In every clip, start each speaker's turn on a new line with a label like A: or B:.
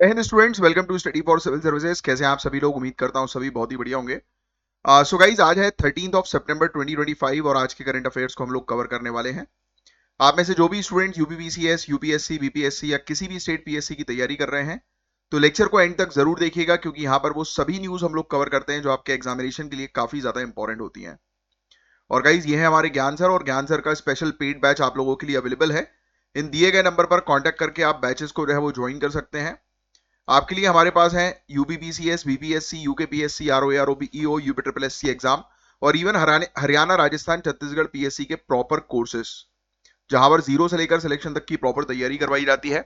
A: Hind students, welcome to study for civil services. कैसे हैं आप सभी लोग? उम्मीद करता हूं सभी बहुत ही बढ़िया होंगे। सो गाइज, आज है 13 सितंबर 2025 और आज के करंट अफेयर्स को हम लोग कवर करने वाले हैं। आप में से जो भी स्टूडेंट यूपीपीसीएस, यूपीएससी, बीपीएससी या किसी भी स्टेट पीएससी की तैयारी कर रहे हैं, तो लेक्चर को एंड तक जरूर देखिएगा, क्योंकि यहाँ पर वो सभी न्यूज हम लोग कवर करते हैं जो आपके एग्जामिनेशन के लिए काफी ज्यादा इंपॉर्टेंट होती हैं। और गाइज, ये है हमारे ज्ञान सर, और ज्ञान सर का स्पेशल पेड बैच आप लोगों के लिए अवेलेबल है। इन दिए गए नंबर पर कॉन्टैक्ट करके आप बैचेस को जो है वो ज्वाइन कर सकते हैं। आपके लिए हमारे पास है UPPCS, BPSC, UKPSC, ROA, ROBEO, UP triple SC exam और इवन हरियाणा, राजस्थान, छत्तीसगढ़ पीएससी के प्रॉपर कोर्सेस, जहां पर जीरो से लेकर सिलेक्शन तक की प्रॉपर तैयारी करवाई जाती है।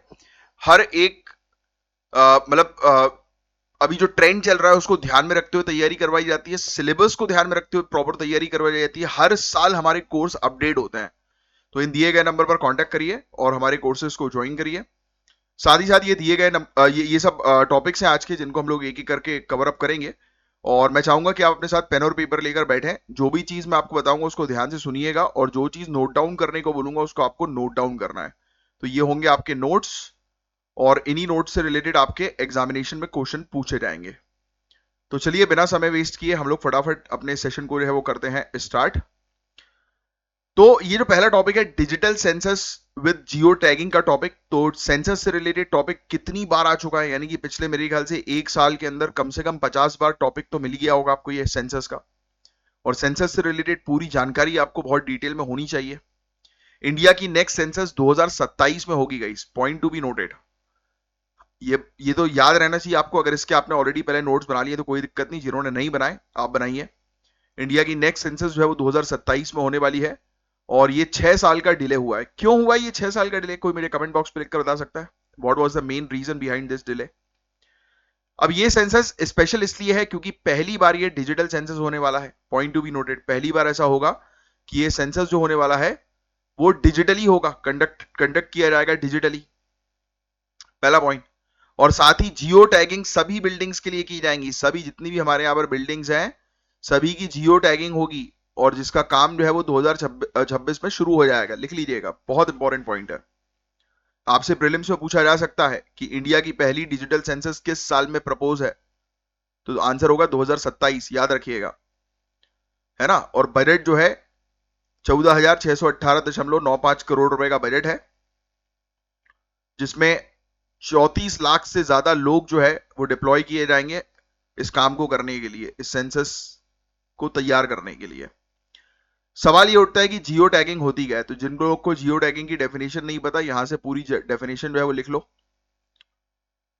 A: हर एक अभी जो ट्रेंड चल रहा है उसको ध्यान में रखते हुए तैयारी करवाई जाती है। सिलेबस को ध्यान में रखते हुए प्रॉपर तैयारी करवाई जाती है। हर साल हमारे कोर्स अपडेट होते हैं। तो इन दिए गए नंबर पर कांटेक्ट करिए और हमारे कोर्सेज को ज्वाइन करिए। साथ ही साथ ये दिए गए ये सब टॉपिक्स हैं आज के, जिनको हम लोग एक एक करके कवर अप करेंगे। और मैं चाहूंगा कि आप अपने साथ पेन और पेपर लेकर बैठें। जो भी चीज मैं आपको बताऊंगा उसको ध्यान से सुनिएगा, और जो चीज नोट डाउन करने को बोलूंगा उसको आपको नोट डाउन करना है। तो ये होंगे आपके नोट्स, और इन्हीं नोट्स से रिलेटेड आपके एग्जामिनेशन में क्वेश्चन पूछे जाएंगे। तो चलिए, बिना समय वेस्ट किए हम लोग फटाफट अपने सेशन को जो है वो करते हैं स्टार्ट। तो ये जो पहला टॉपिक है, digital census with geo tagging का टॉपिक। तो सेंसस से रिलेटेड टॉपिक कितनी बार आ चुका है, यानी कि पिछले मेरे ख्याल से एक साल के अंदर कम से कम 50 बार टॉपिक तो मिल गया होगा आपको ये सेंसस का। और सेंसस से रिलेटेड पूरी जानकारी आपको बहुत डिटेल में होनी चाहिए। इंडिया की नेक्स्ट सेंसस 2027 में होगी guys, point to be noted. ये तो याद रहना चाहिए आपको। अगर इसके आपने ऑलरेडी पहले नोट्स बना लिए तो कोई दिक्कत नहीं, जिन्होंने नहीं बनाए आप बनाइए। इंडिया की नेक्स्ट सेंसस जो है वो 2027 में होने वाली है, और ये 6 साल का डिले हुआ है। क्यों हुआ ये 6 साल का डिले? कोई मेरे कमेंट बॉक्स पे लिखकर बता सकता है? What was the main reason behind this delay? अब ये सेंसस स्पेशल इसलिए है क्योंकि पहली बार ये डिजिटल सेंसस होने वाला है। पॉइंट टू बी नोटेड, पहली बार ऐसा होगा कि ये सेंसस जो होने वाला है वो डिजिटली होगा, कंडक्ट किया जाएगा डिजिटली। पहला पॉइंट। और साथ ही जियो टैगिंग सभी बिल्डिंग्स के लिए की जाएंगी। सभी जितनी भी हमारे यहाँ पर बिल्डिंग्स हैं, सभी की जियो टैगिंग होगी, और जिसका काम जो है वो 2026 में शुरू हो जाएगा। लिख लीजिएगा, बहुत इंपॉर्टेंट पॉइंट है। आपसे प्रीलिम्स में पूछा जा सकता है कि इंडिया की पहली डिजिटल सेंसस किस साल में प्रपोज है, तो आंसर होगा 2027, याद रखिएगा, है ना। और बजट जो है 14,618.95 करोड़ रुपए का बजट है, जिसमें 34 लाख से ज्यादा लोग जो है वो डिप्लॉय किए जाएंगे इस काम को करने के लिए, इस सेंसस को तैयार करने के लिए। सवाल ये उठता है कि जियो टैगिंग होती क्या है। तो जिन लोगों को जियो टैगिंग की डेफिनेशन नहीं पता, यहां से पूरी डेफिनेशन जो है वो लिख लो।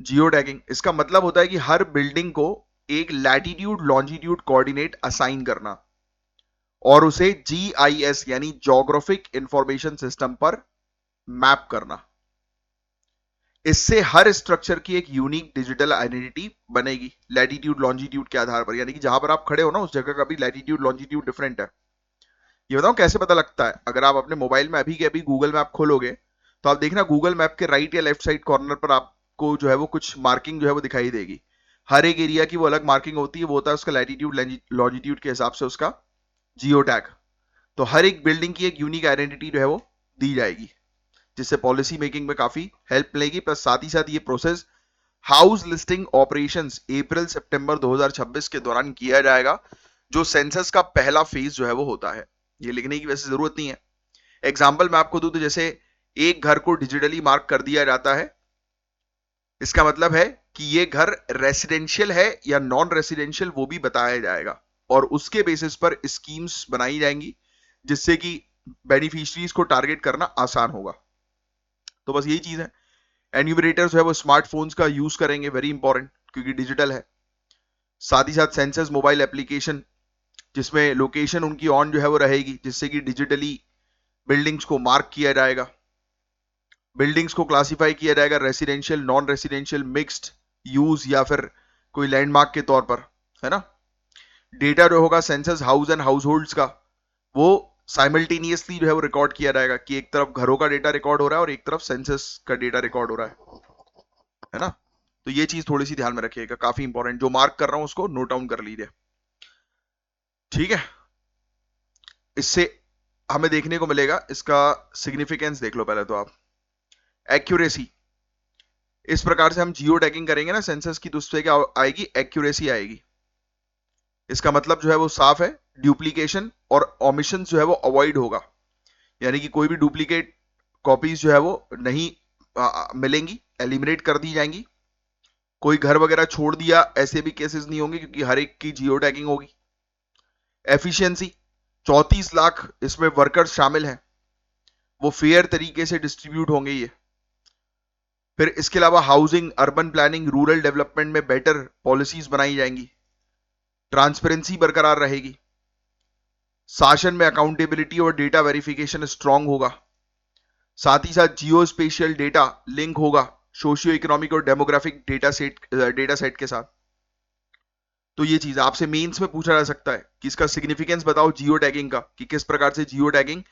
A: जियो टैगिंग, इसका मतलब होता है कि हर बिल्डिंग को एक लैटिट्यूड लॉन्जिट्यूड कोऑर्डिनेट असाइन करना, और उसे जीआईएस यानी ज्योग्राफिक इंफॉर्मेशन सिस्टम पर मैप करना। इससे हर स्ट्रक्चर की एक यूनिक डिजिटल आइडेंटिटी बनेगी लैटिट्यूड लॉन्जिट्यूड के आधार पर, यानी कि जहां पर आप खड़े हो ना उस जगह का भी लैटिट्यूड लॉन्जिट्यूड डिफरेंट है। ये बताओ कैसे पता लगता है? अगर आप अपने मोबाइल में अभी के अभी गूगल मैप खोलोगे तो आप देखना गूगल मैप के राइट या लेफ्ट साइड कॉर्नर पर आपको जो है वो कुछ मार्किंग जो है वो दिखाई देगी। हर एक एरिया की वो अलग मार्किंग होती है, वो होता है उसका लैटिट्यूड लॉन्जिट्यूड के हिसाब से उसका जियो टैग। तो हर एक बिल्डिंग की एक यूनिक आइडेंटिटी जो है वो दी जाएगी, जिससे पॉलिसी मेकिंग में काफी हेल्प मिलेगी। प्लस साथ ही साथ ये प्रोसेस हाउस लिस्टिंग ऑपरेशंस अप्रैल सितंबर 2026 के दौरान किया जाएगा, जो सेंसस का पहला फेज जो है वो होता है। ये लिखने की वैसे जरूरत नहीं है। एग्जाम्पल मैं आपको दूं तो जैसे एक घर को डिजिटली मार्क कर दिया जाता है, इसका मतलब है कि ये घर रेसिडेंशियल है या नॉन रेसिडेंशियल, वो भी बताया जाएगा, और उसके बेसिस पर स्कीम्स बनाई जाएंगी जिससे कि बेनिफिशियरीज को टारगेट करना आसान होगा। तो बस यही चीज है। एन्यूमरेटर जो है वो स्मार्टफोन्स का यूज करेंगे, वेरी इंपॉर्टेंट, क्योंकि डिजिटल है। साथ ही साथ सेंसस मोबाइल एप्लीकेशन, जिसमें लोकेशन उनकी ऑन जो है वो रहेगी, जिससे कि डिजिटली बिल्डिंग्स को मार्क किया जाएगा। बिल्डिंग्स को क्लासिफाई किया जाएगा residential, non residential, mixed use या फिर कोई लैंडमार्क के तौर पर, है ना। डेटा जो होगा census house and house holds का, वो साइमल्टेनियसली जो है वो रिकॉर्ड किया जाएगा, कि एक तरफ घरों का डेटा रिकॉर्ड हो रहा है और एक तरफ सेंसस का डेटा रिकॉर्ड हो रहा है ना। तो ये चीज थोड़ी सी ध्यान में रखिएगा, काफी इंपॉर्टेंट। जो मार्क कर रहा हूं उसको नोट डाउन कर लीजिए, ठीक है। इससे हमें देखने को मिलेगा, इसका सिग्निफिकेंस देख लो पहले तो आप। एक्यूरेसी, इस प्रकार से हम जियो टैगिंग करेंगे ना सेंसस की, तो उससे क्या आएगी, एक्यूरेसी आएगी। इसका मतलब जो है वो साफ है, ड्यूप्लीकेशन और ओमिशन जो है वो अवॉइड होगा, यानी कि कोई भी डुप्लीकेट कॉपीज जो है वो नहीं मिलेंगी, एलिमिनेट कर दी जाएंगी। कोई घर वगैरह छोड़ दिया, ऐसे भी केसेस नहीं होंगे क्योंकि हर एक की जियो टैगिंग होगी। एफिशिएंसी, 34 लाख इसमें वर्कर्स शामिल हैं, वो फेयर तरीके से डिस्ट्रीब्यूट होंगे ये। फिर इसके अलावा housing, urban planning, rural development में बेटर पॉलिसीज बनाई जाएंगी, ट्रांसपेरेंसी बरकरार रहेगी, शासन में अकाउंटेबिलिटी और डेटा वेरिफिकेशन स्ट्रांग होगा, साथ ही साथ जियो स्पेशियल डेटा लिंक होगा सोशियो इकोनॉमिक और डेमोग्राफिक डेटा सेट के साथ। तो ये चीज आपसे मेंस में पूछा जा सकता है कि इसका सिग्निफिकेंस बताओ जियो टैगिंग का, कि किस प्रकार से जियो टैगिंग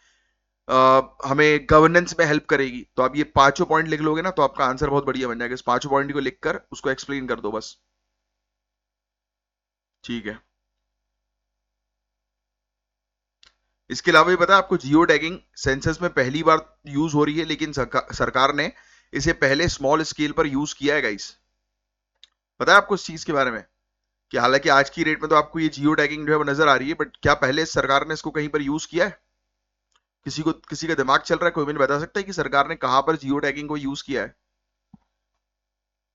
A: हमें गवर्नेंस में हेल्प करेगी। तो आप ये पांचों पॉइंट लिख लोगे ना तो आपका आंसर बहुत बढ़िया बन जाएगा। इस पांचों पॉइंट को लिखकर उसको एक्सप्लेन कर दो बस, ठीक है। इसके अलावा ये पता है आपको, जियो टैगिंग सेंसस में पहली बार यूज हो रही है, लेकिन सरकार ने इसे पहले स्मॉल स्केल पर यूज किया है गाइस। पता है आपको इस चीज के बारे में कि हालांकि आज की रेट में तो आपको ये जियो टैगिंग जो है वो नजर आ रही है, बट क्या पहले सरकार ने इसको कहीं पर यूज किया है? किसी का दिमाग चल रहा है? कोई मुझे बता सकता है कि सरकार ने कहां पर जियो टैगिंग को यूज किया है?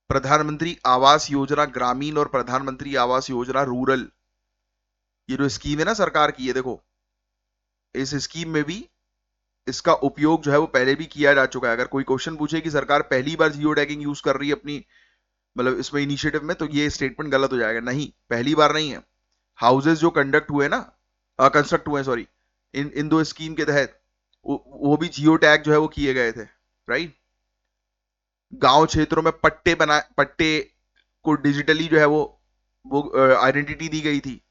A: प्रधानमंत्री आवास योजना ग्रामीण और प्रधानमंत्री आवास योजना रूरल, ये जो स्कीम है ना सरकार की, ये देखो, इस स्कीम में भी इसका उपयोग जो है वो पहले भी किया जा चुका है। अगर कोई क्वेश्चन पूछे कि सरकार पहली बार जियो टैगिंग यूज कर रही है अपनी, मतलब इसमें इनिशिएटिव में, तो ये स्टेटमेंट गलत हो जाएगा। नहीं, पहली बार नहीं है। हाउसेज जो कंडक्ट हुए ना, कंस्ट्रक्ट हुए सॉरी, इन दो स्कीम के तहत, वो भी जियो टैग जो है वो किए गए थे, राइट। गांव क्षेत्रों में पट्टे को डिजिटली जो है वो आइडेंटिटी दी गई थी,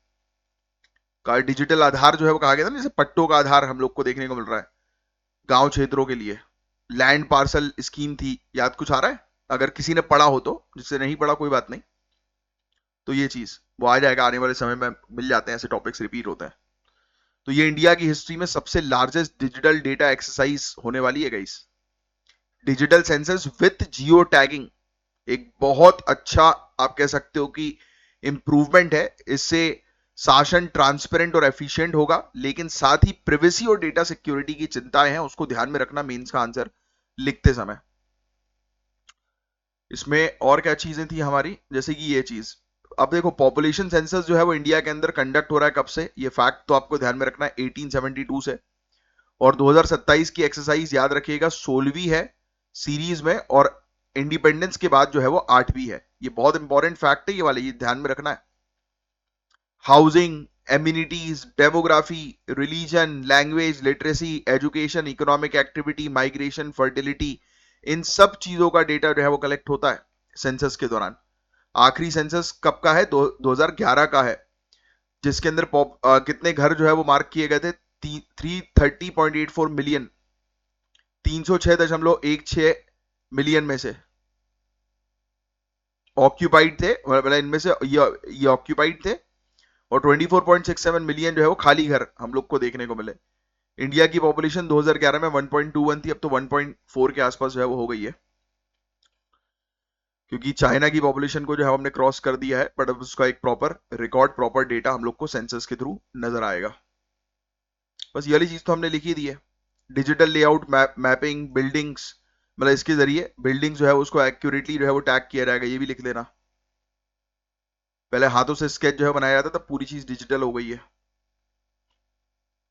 A: का डिजिटल आधार जो है वो कहा गया था ना, जैसे पट्टों का आधार हम लोग को देखने को मिल रहा है गांव क्षेत्रों के लिए। लैंड पार्सल स्कीम थी, याद कुछ आ रहा है? अगर किसी ने पढ़ा हो तो, जिससे नहीं पढ़ा कोई बात नहीं, तो ये चीज वो आ जाएगा आने वाले समय में, मिल जाते हैं ऐसे टॉपिक्स, रिपीट होते हैं। तो ये इंडिया की हिस्ट्री में सबसे लार्जेस्ट डिजिटल डेटा एक्सरसाइज होने वाली है guys, digital census with geo tagging. एक बहुत अच्छा, आप कह सकते हो कि इंप्रूवमेंट है। इससे शासन ट्रांसपेरेंट और एफिशिएंट होगा, लेकिन साथ ही प्रिवेसी और डेटा सिक्योरिटी की चिंताएं हैं, उसको ध्यान में रखना मेंस का आंसर लिखते समय। इसमें और क्या चीजें थी हमारी, जैसे कि ये चीज, अब देखो पॉपुलेशन सेंसस जो है वो इंडिया के अंदर कंडक्ट हो रहा है कब से, ये फैक्ट तो आपको ध्यान में रखना है, 1872 से। और 2027 की एक्सरसाइज याद रखिएगा 16वीं है सीरीज में, और इंडिपेंडेंस के बाद जो है वो 8वीं है। ये बहुत इंपॉर्टेंट फैक्ट है ये वाले, ये ध्यान में रखना है। Housing, amenities, demography, religion, language, literacy, education, economic activity, migration, fertility, इन सब चीजों का डेटा जो है वो कलेक्ट होता है सेंसस के दौरान। आखिरी सेंसस कब का है? 2011 का है, जिसके अंदर कितने घर जो है वो मार्क किए गए थे? 330.84 मिलियन, 306.16 मिलियन में से ऑक्यूपाइड थे, मतलब इनमें से ये ऑक्यूपाइड थे, और 24.67 मिलियन जो है वो खाली घर हम लोग को देखने को मिले। इंडिया की पॉपुलेशन 2011 में 1.21 थी, अब तो 1.4 के आसपास जो है वो हो गई है, क्योंकि चाइना की पॉपुलेशन को जो है हमने क्रॉस कर दिया है। बट अब उसका एक प्रॉपर रिकॉर्ड, प्रॉपर डेटा हम लोग को सेंसस के थ्रू नजर आएगा। बस ये वाली चीज तो हमने लिखी दी है। डिजिटल लेआउट, मैपिंग, बिल्डिंग्स, मतलब इसके जरिए बिल्डिंग जो है उसको एक्यूरेटली जो है वो टैग किया जाएगा, ये भी लिख लेना। पहले हाथों से स्केच जो है बनाया जाता था, तब पूरी चीज डिजिटल हो गई है।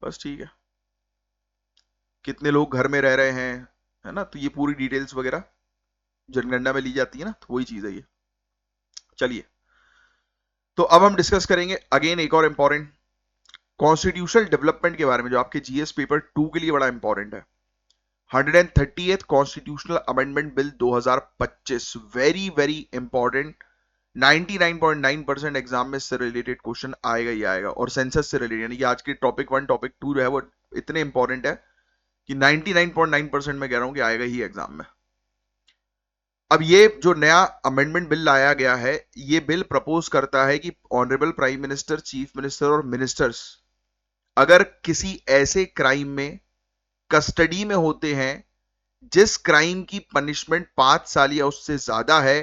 A: बस ठीक है। कितने लोग घर में रह रहे हैं, है ना, तो ये पूरी डिटेल्स वगैरह जनगणना में ली जाती है ना, तो वही चीज है ये। चलिए, तो अब हम डिस्कस करेंगे अगेन एक और इंपॉर्टेंट कॉन्स्टिट्यूशनल डेवलपमेंट के बारे में, जो आपके जीएस पेपर 2 के लिए बड़ा इंपॉर्टेंट है। 138th constitutional amendment bill 2025, very very important. 99.9% exam में इससे रिलेटेड क्वेश्चन आएगा ही आएगा, और सेंसस से रिलेटेड, यानी कि आज के टॉपिक 1 टॉपिक 2 जो है वो इतने इंपॉर्टेंट है कि 99.9% में कह रहा हूं कि आएगा ही एग्जाम में। अब ये जो नया अमेंडमेंट बिल लाया गया है, ये बिल प्रपोज करता है कि honourable prime minister, chief minister और मिनिस्टर्स अगर किसी ऐसे क्राइम में कस्टडी में होते हैं जिस क्राइम की पनिशमेंट 5 साल या उससे ज्यादा है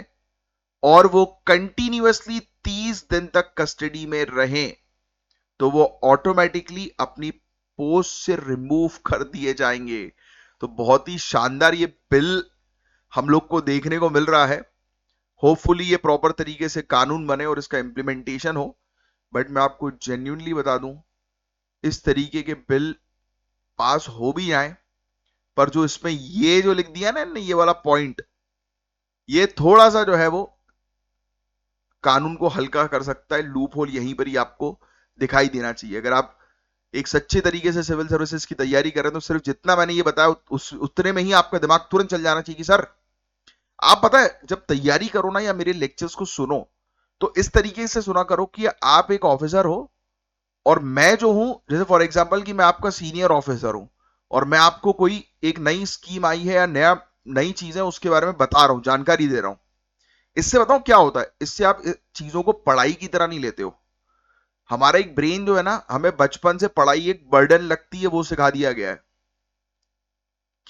A: और वो कंटिन्यूअसली 30 दिन तक कस्टडी में रहे तो वो ऑटोमेटिकली अपनी पोस्ट से रिमूव कर दिए जाएंगे। तो बहुत ही शानदार ये बिल हम लोग को देखने को मिल रहा है। होपफुली ये प्रॉपर तरीके से कानून बने और इसका इंप्लीमेंटेशन हो। बट मैं आपको जेन्युइनली बता दूं, इस तरीके के बिल पास हो भी जाए, पर जो इसमें ये जो लिख दिया ना ये वाला पॉइंट, ये थोड़ा सा जो है वो कानून को हल्का कर सकता है। लूप होल यहीं पर ही आपको दिखाई देना चाहिए। अगर आप एक सच्चे तरीके से सिविल सर्विसेज की तैयारी कर रहे हैं तो सिर्फ जितना मैंने ये बताया उतने में ही आपका दिमाग तुरंत चल जाना चाहिए कि सर, आप पता है जब तैयारी करो ना या मेरे लेक्चर्स को सुनो तो इस तरीके से सुना करो कि आप एक ऑफिसर हो और मैं जो हूं, जैसे फॉर एग्जांपल कि मैं आपका सीनियर ऑफिसर हूं और मैं आपको कोई एक नई स्कीम आई है या नई चीज है उसके बारे में बता रहा हूं, जानकारी दे रहा हूं। इससे बताऊं क्या होता है, इससे आप चीजों को पढ़ाई की तरह नहीं लेते हो। हमारा एक ब्रेन जो है ना, हमें बचपन से पढ़ाई एक बर्डन लगती है वो सिखा दिया गया है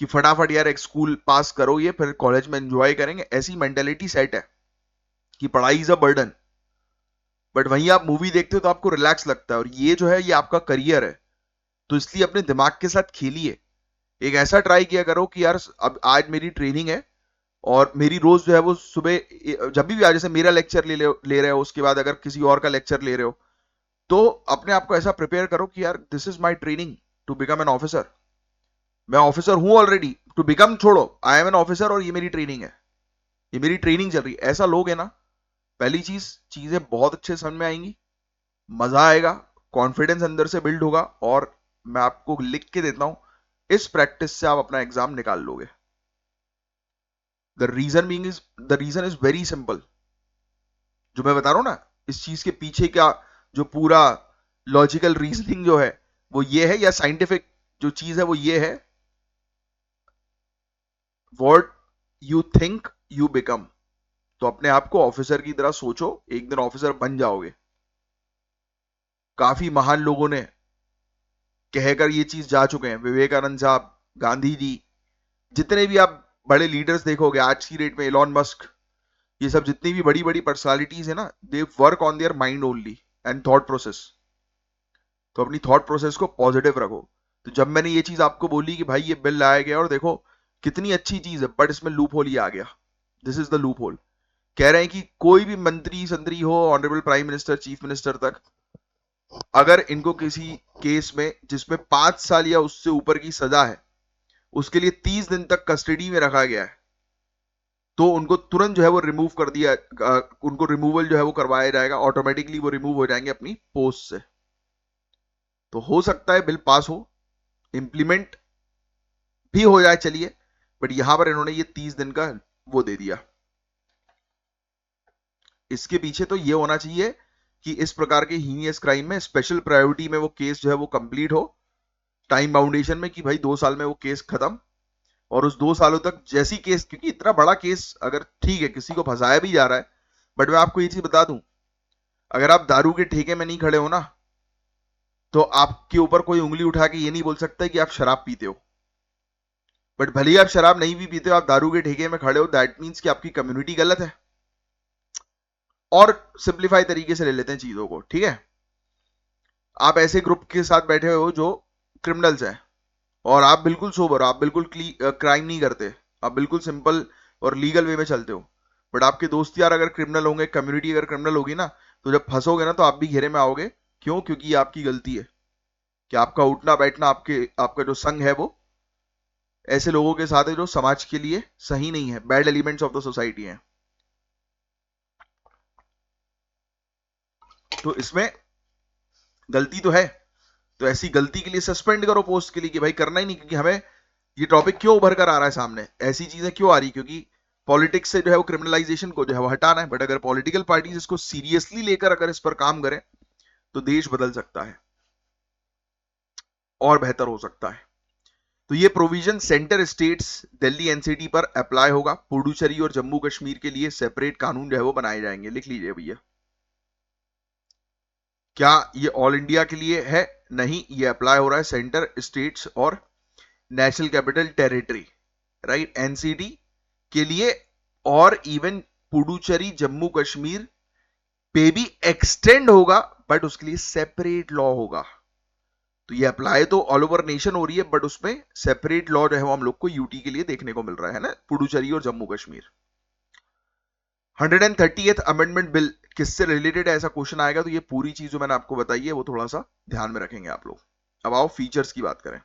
A: कि फटाफट यार एक स्कूल पास करो ये फिर कॉलेज में एंजॉय करेंगे, ऐसी मेंटेलिटी सेट है कि पढ़ाई इज अ बर्डन। बट वहीं आप मूवी देखते हो तो आपको रिलैक्स लगता है और ये जो है ये आपका करियर है। तो इसलिए अपने दिमाग के साथ खेलिए। एक ऐसा ट्राई किया करो कि यार अब आज मेरी ट्रेनिंग है और मेरी रोज जो है वो सुबह जब भी आज जैसे मेरा लेक्चर ले रहे हो उसके बाद अगर किसी और का लेक्चर ले रहे हो तो अपने आप को ऐसा प्रिपेयर करो कि यार this is my training to become an officer. मैं ऑफिसर हूं ऑलरेडी, टू बिकम छोड़ो, आई एम एन ऑफिसर और ये मेरी ट्रेनिंग है, ये मेरी ट्रेनिंग चल रही है। ऐसा लोग है ना, पहली चीज चीजें बहुत अच्छे समझ में आएंगी, मजा आएगा, कॉन्फिडेंस अंदर से बिल्ड होगा और मैं आपको लिख के देता हूं इस प्रैक्टिस से आप अपना एग्जाम निकाल लोगे। The reason is very simple. जो मैं बता रहा हूं ना, इस चीज के पीछे का जो पूरा लॉजिकल रीजनिंग जो है वो ये है, या साइंटिफिक जो चीज है वो ये है, what you think you become. तो अपने आप को ऑफिसर की तरह सोचो, एक दिन ऑफिसर बन जाओगे। काफी महान लोगों ने कहकर ये चीज जा चुके हैं, विवेकानंद साहब, गांधी जी, जितने भी आप बड़े लीडर्स देखोगे आज की डेट में, इलॉन मस्क, ये सब जितनी भी बड़ी बड़ी पर्सनालिटीज है ना, they work on their mind only and thought process. तो अपनी थॉट प्रोसेस को पॉजिटिव रखो। तो जब मैंने ये चीज आपको बोली कि भाई ये बिल लाया गया और देखो कितनी अच्छी चीज है, बट इसमें लूप होल ही आ गया, this is the loop hole. कह रहे हैं कि कोई भी मंत्री संतरी हो, honourable prime minister, chief minister तक, अगर इनको किसी केस में जिसमें 5 साल या उससे ऊपर की सजा है उसके लिए 30 दिन तक कस्टडी में रखा गया है तो उनको तुरंत जो है वो रिमूव कर दिया, उनको रिमूवल जो है वो करवाया जाएगा, ऑटोमेटिकली वो रिमूव हो जाएंगे अपनी पोस्ट से। तो हो सकता है बिल पास हो, इंप्लीमेंट भी हो जाए, चलिए, बट यहां पर इन्होंने ये 30 दिन का वो दे दिया। इसके पीछे तो ये होना चाहिए कि इस प्रकार के हीनियस क्राइम में स्पेशल प्रायोरिटी में वो केस जो है वो कंप्लीट हो, टाइम बाउंडेशन में, कि भाई 2 साल में वो केस खत्म। और उस 2 सालों तक जैसी केस, क्योंकि इतना बड़ा केस अगर ठीक है किसी को फंसाया भी जा रहा है, बट मैं आपको ये चीज बता दूं, अगर आप दारू के ठेके में नहीं खड़े हो ना तो आपके ऊपर कोई उंगली उठा के ये नहीं बोल सकता कि आप शराब पीते हो। बट भले ही आप शराब नहीं भी पीते हो, आप दारू के ठेके में खड़े हो, दैट मीन्स कि आपकी कम्युनिटी गलत है। और सिंप्लीफाई तरीके से ले लेते हैं चीजों को, ठीक है। आप ऐसे ग्रुप के साथ बैठे हो जो क्रिमिनल्स हैं और आप बिल्कुल सोबर, आप बिल्कुल क्राइम नहीं करते, आप बिल्कुल सिंपल और लीगल वे में चलते हो। बट आपके दोस्त यार अगर क्रिमिनल होंगे, कम्युनिटी अगर क्रिमिनल होगी ना, तो जब फंसोगे ना तो आप भी घेरे में आओगे। क्यों? क्योंकि ये आपकी गलती है कि आपका उठना बैठना, आपका जो संग है वो ऐसे लोगों के साथ है जो समाज के लिए सही नहीं है, bad elements of the society हैं। तो इसमें गलती तो है, तो ऐसी गलती के लिए सस्पेंड करो पोस्ट के लिए कि भाई करना ही नहीं। क्योंकि हमें ये टॉपिक क्यों उभर कर आ रहा है सामने, ऐसी चीजें क्यों आ रही, क्योंकि पॉलिटिक्स से जो है वो क्रिमिनलाइजेशन को जो है वो हटाना है। बट अगर पॉलिटिकल पार्टीज इसको सीरियसली लेकर अगर इस पर काम करें तो देश बदल सकता है और बेहतर हो सकता है। तो ये provision centre states, Delhi NCT पर अप्लाई होगा। पुडुचेरी और जम्मू कश्मीर के लिए सेपरेट कानून जो है वो बनाए जाएंगे। लिख लीजिए भैया। क्या ये ऑल इंडिया के लिए है? नहीं, ये अप्लाई हो रहा है सेंटर, स्टेट्स और national capital territory, right, NCT के लिए, और इवन पुडुचेरी जम्मू कश्मीर पे भी एक्सटेंड होगा, बट उसके लिए सेपरेट लॉ होगा। तो ये अप्लाई तो ऑल ओवर नेशन हो रही है, बट उसमें सेपरेट लॉ जो है वो हम लोग को यूटी के लिए देखने को मिल रहा है ना, पुडुचेरी और Jammu Kashmir. 130th amendment bill किससे रिलेटेड है, ऐसा क्वेश्चन आएगा तो ये पूरी चीज जो मैंने आपको बताई है वो थोड़ा सा ध्यान में रखेंगे आप लोग। अब आओ फीचर्स की बात करें।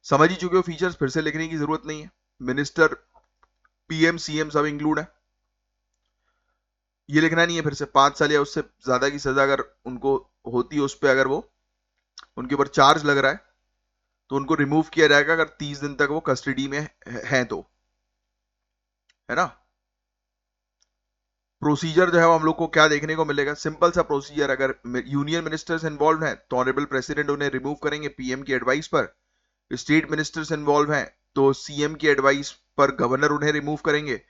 A: समझ ही चुके हो फीचर्स, फिर से लिखने की जरूरत नहीं है। मिनिस्टर, पीएम, सीएम सब इंक्लूड है, ये लिखना नहीं है फिर से। 5 साल या उससे ज्यादा की सजा अगर उनको होती है, उस पर अगर वो उनके ऊपर चार्ज लग रहा है तो उनको रिमूव किया जाएगा, अगर 30 दिन तक वो कस्टडी में है तो, है ना। प्रोसीजर जो है वो हम लोग को क्या देखने को मिलेगा, सिंपल सा प्रोसीजर। अगर यूनियन मिनिस्टर्स इन्वॉल्व हैं तो ऑनरेबल प्रेसिडेंट उन्हें रिमूव करेंगे पीएम की एडवाइस पर। स्टेट मिनिस्टर्स इन्वॉल्व हैं तो सीएम की एडवाइस पर गवर्नर उन्हें रिमूव करेंगे।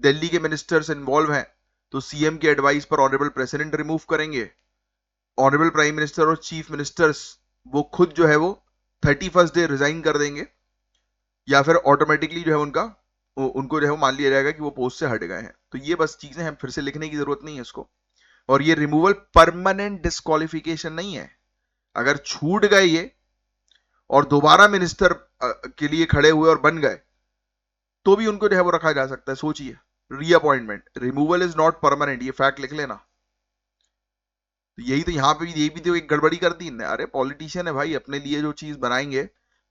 A: दिल्ली के मिनिस्टर्स इन्वॉल्व हैं तो सीएम की एडवाइस पर ऑनरेबल प्रेसिडेंट रिमूव करेंगे। ऑनरेबल प्राइम मिनिस्टर और चीफ मिनिस्टर्स वो खुद जो है वो 31st डे रिजाइन कर देंगे, या फिर ऑटोमेटिकली जो है उनको जो है मान लिया जाएगा कि वो पोस्ट से हट गए हैं। तो ये बस चीजें हैं, फिर से लिखने की जरूरत नहीं है इसको। और ये रिमूवल परमानेंट डिस्क्वालिफिकेशन नहीं है। अगर छूट गए ये और दोबारा मिनिस्टर के लिए खड़े हुए और बन गए तो भी उनको जो है वो रखा जा सकता है। सोचिए, reappointment, removal is not permanent, ये फैक्ट लिख लेना। तो यही तो यहाँ पे भी, यही भी तो एक गड़बड़ी कर दी इनने। अरे पॉलिटिशियन है भाई, अपने लिए जो चीज बनाएंगे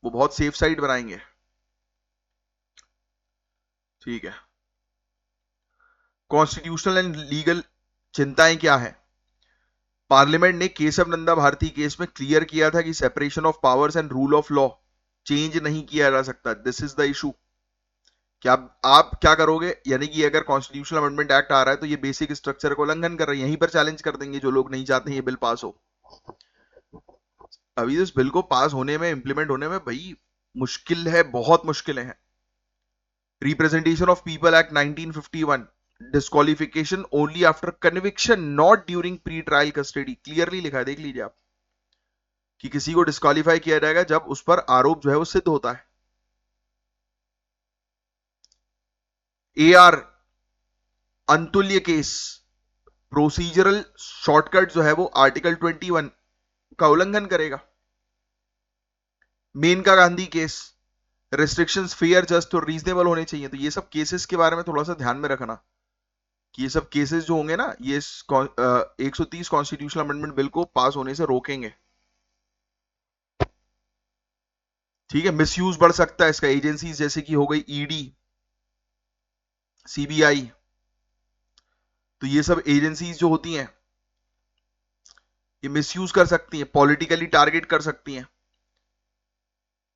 A: वो बहुत सेफ साइड बनाएंगे। ठीक है, कॉन्स्टिट्यूशनल एंड लीगल चिंताएं क्या है। पार्लियामेंट ने केशव नंदा भारती केस में क्लियर किया था कि separation of powers and rule of law change नहीं किया जा सकता। This is the issue. क्या आप क्या करोगे, यानी कि अगर कॉन्स्टिट्यूशनल अमेंडमेंट एक्ट आ रहा है तो ये बेसिक स्ट्रक्चर को उल्लंघन कर रहे हैं, यहीं पर चैलेंज कर देंगे जो लोग नहीं चाहते ये बिल पास हो। अभी इस बिल को पास होने में, इंप्लीमेंट होने में भाई मुश्किल है, बहुत मुश्किलें हैं। Representation of people act 1951, disqualification only after conviction not during pre trial custody, clearly लिखा है, देख लीजिए आप, कि किसी को डिस्क्वालीफाई किया जाएगा जब उस पर आरोप जो है वो सिद्ध होता है। AR Antulay case, procedural shortcut जो है वो आर्टिकल 21 का उल्लंघन करेगा। Maneka Gandhi case, restrictions fair, just और रीजनेबल होने चाहिए। तो ये सब केसेस के बारे में थोड़ा सा ध्यान में रखना कि ये सब केसेस जो होंगे ना, ये 130 कॉन्स्टिट्यूशनल अमेंडमेंट बिल को पास होने से रोकेंगे। ठीक है, मिसयूज बढ़ सकता है इसका, एजेंसीज जैसे कि हो गई ईडी, सीबीआई, तो ये सब एजेंसीज जो होती हैं ये मिसयूज कर सकती हैं, पॉलिटिकली टारगेट कर सकती हैं।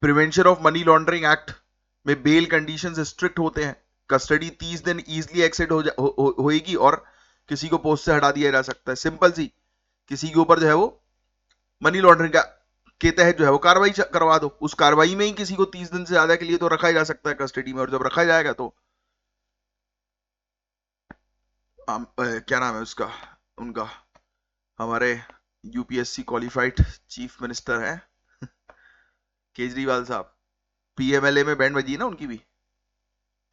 A: Prevention of money laundering act में बेल कंडीशंस स्ट्रिक्ट होते हैं, कस्टडी 30 दिन इजीली एक्सेड होएगी और किसी को पोस्ट से हटा दिया जा सकता है। सिंपल सी, किसी के ऊपर जो है वो मनी लॉन्ड्रिंग के तहत जो है वो कार्रवाई करवा दो, उस कार्रवाई में ही किसी को 30 दिन से ज्यादा के लिए तो रखा जा सकता है कस्टडी में, और जब रखा जाएगा तो क्या नाम है उसका, उनका, हमारे यूपीएससी क्वालिफाइड चीफ मिनिस्टर है केजरीवाल साहब, पीएमएलए में बैंड बजी ना उनकी भी।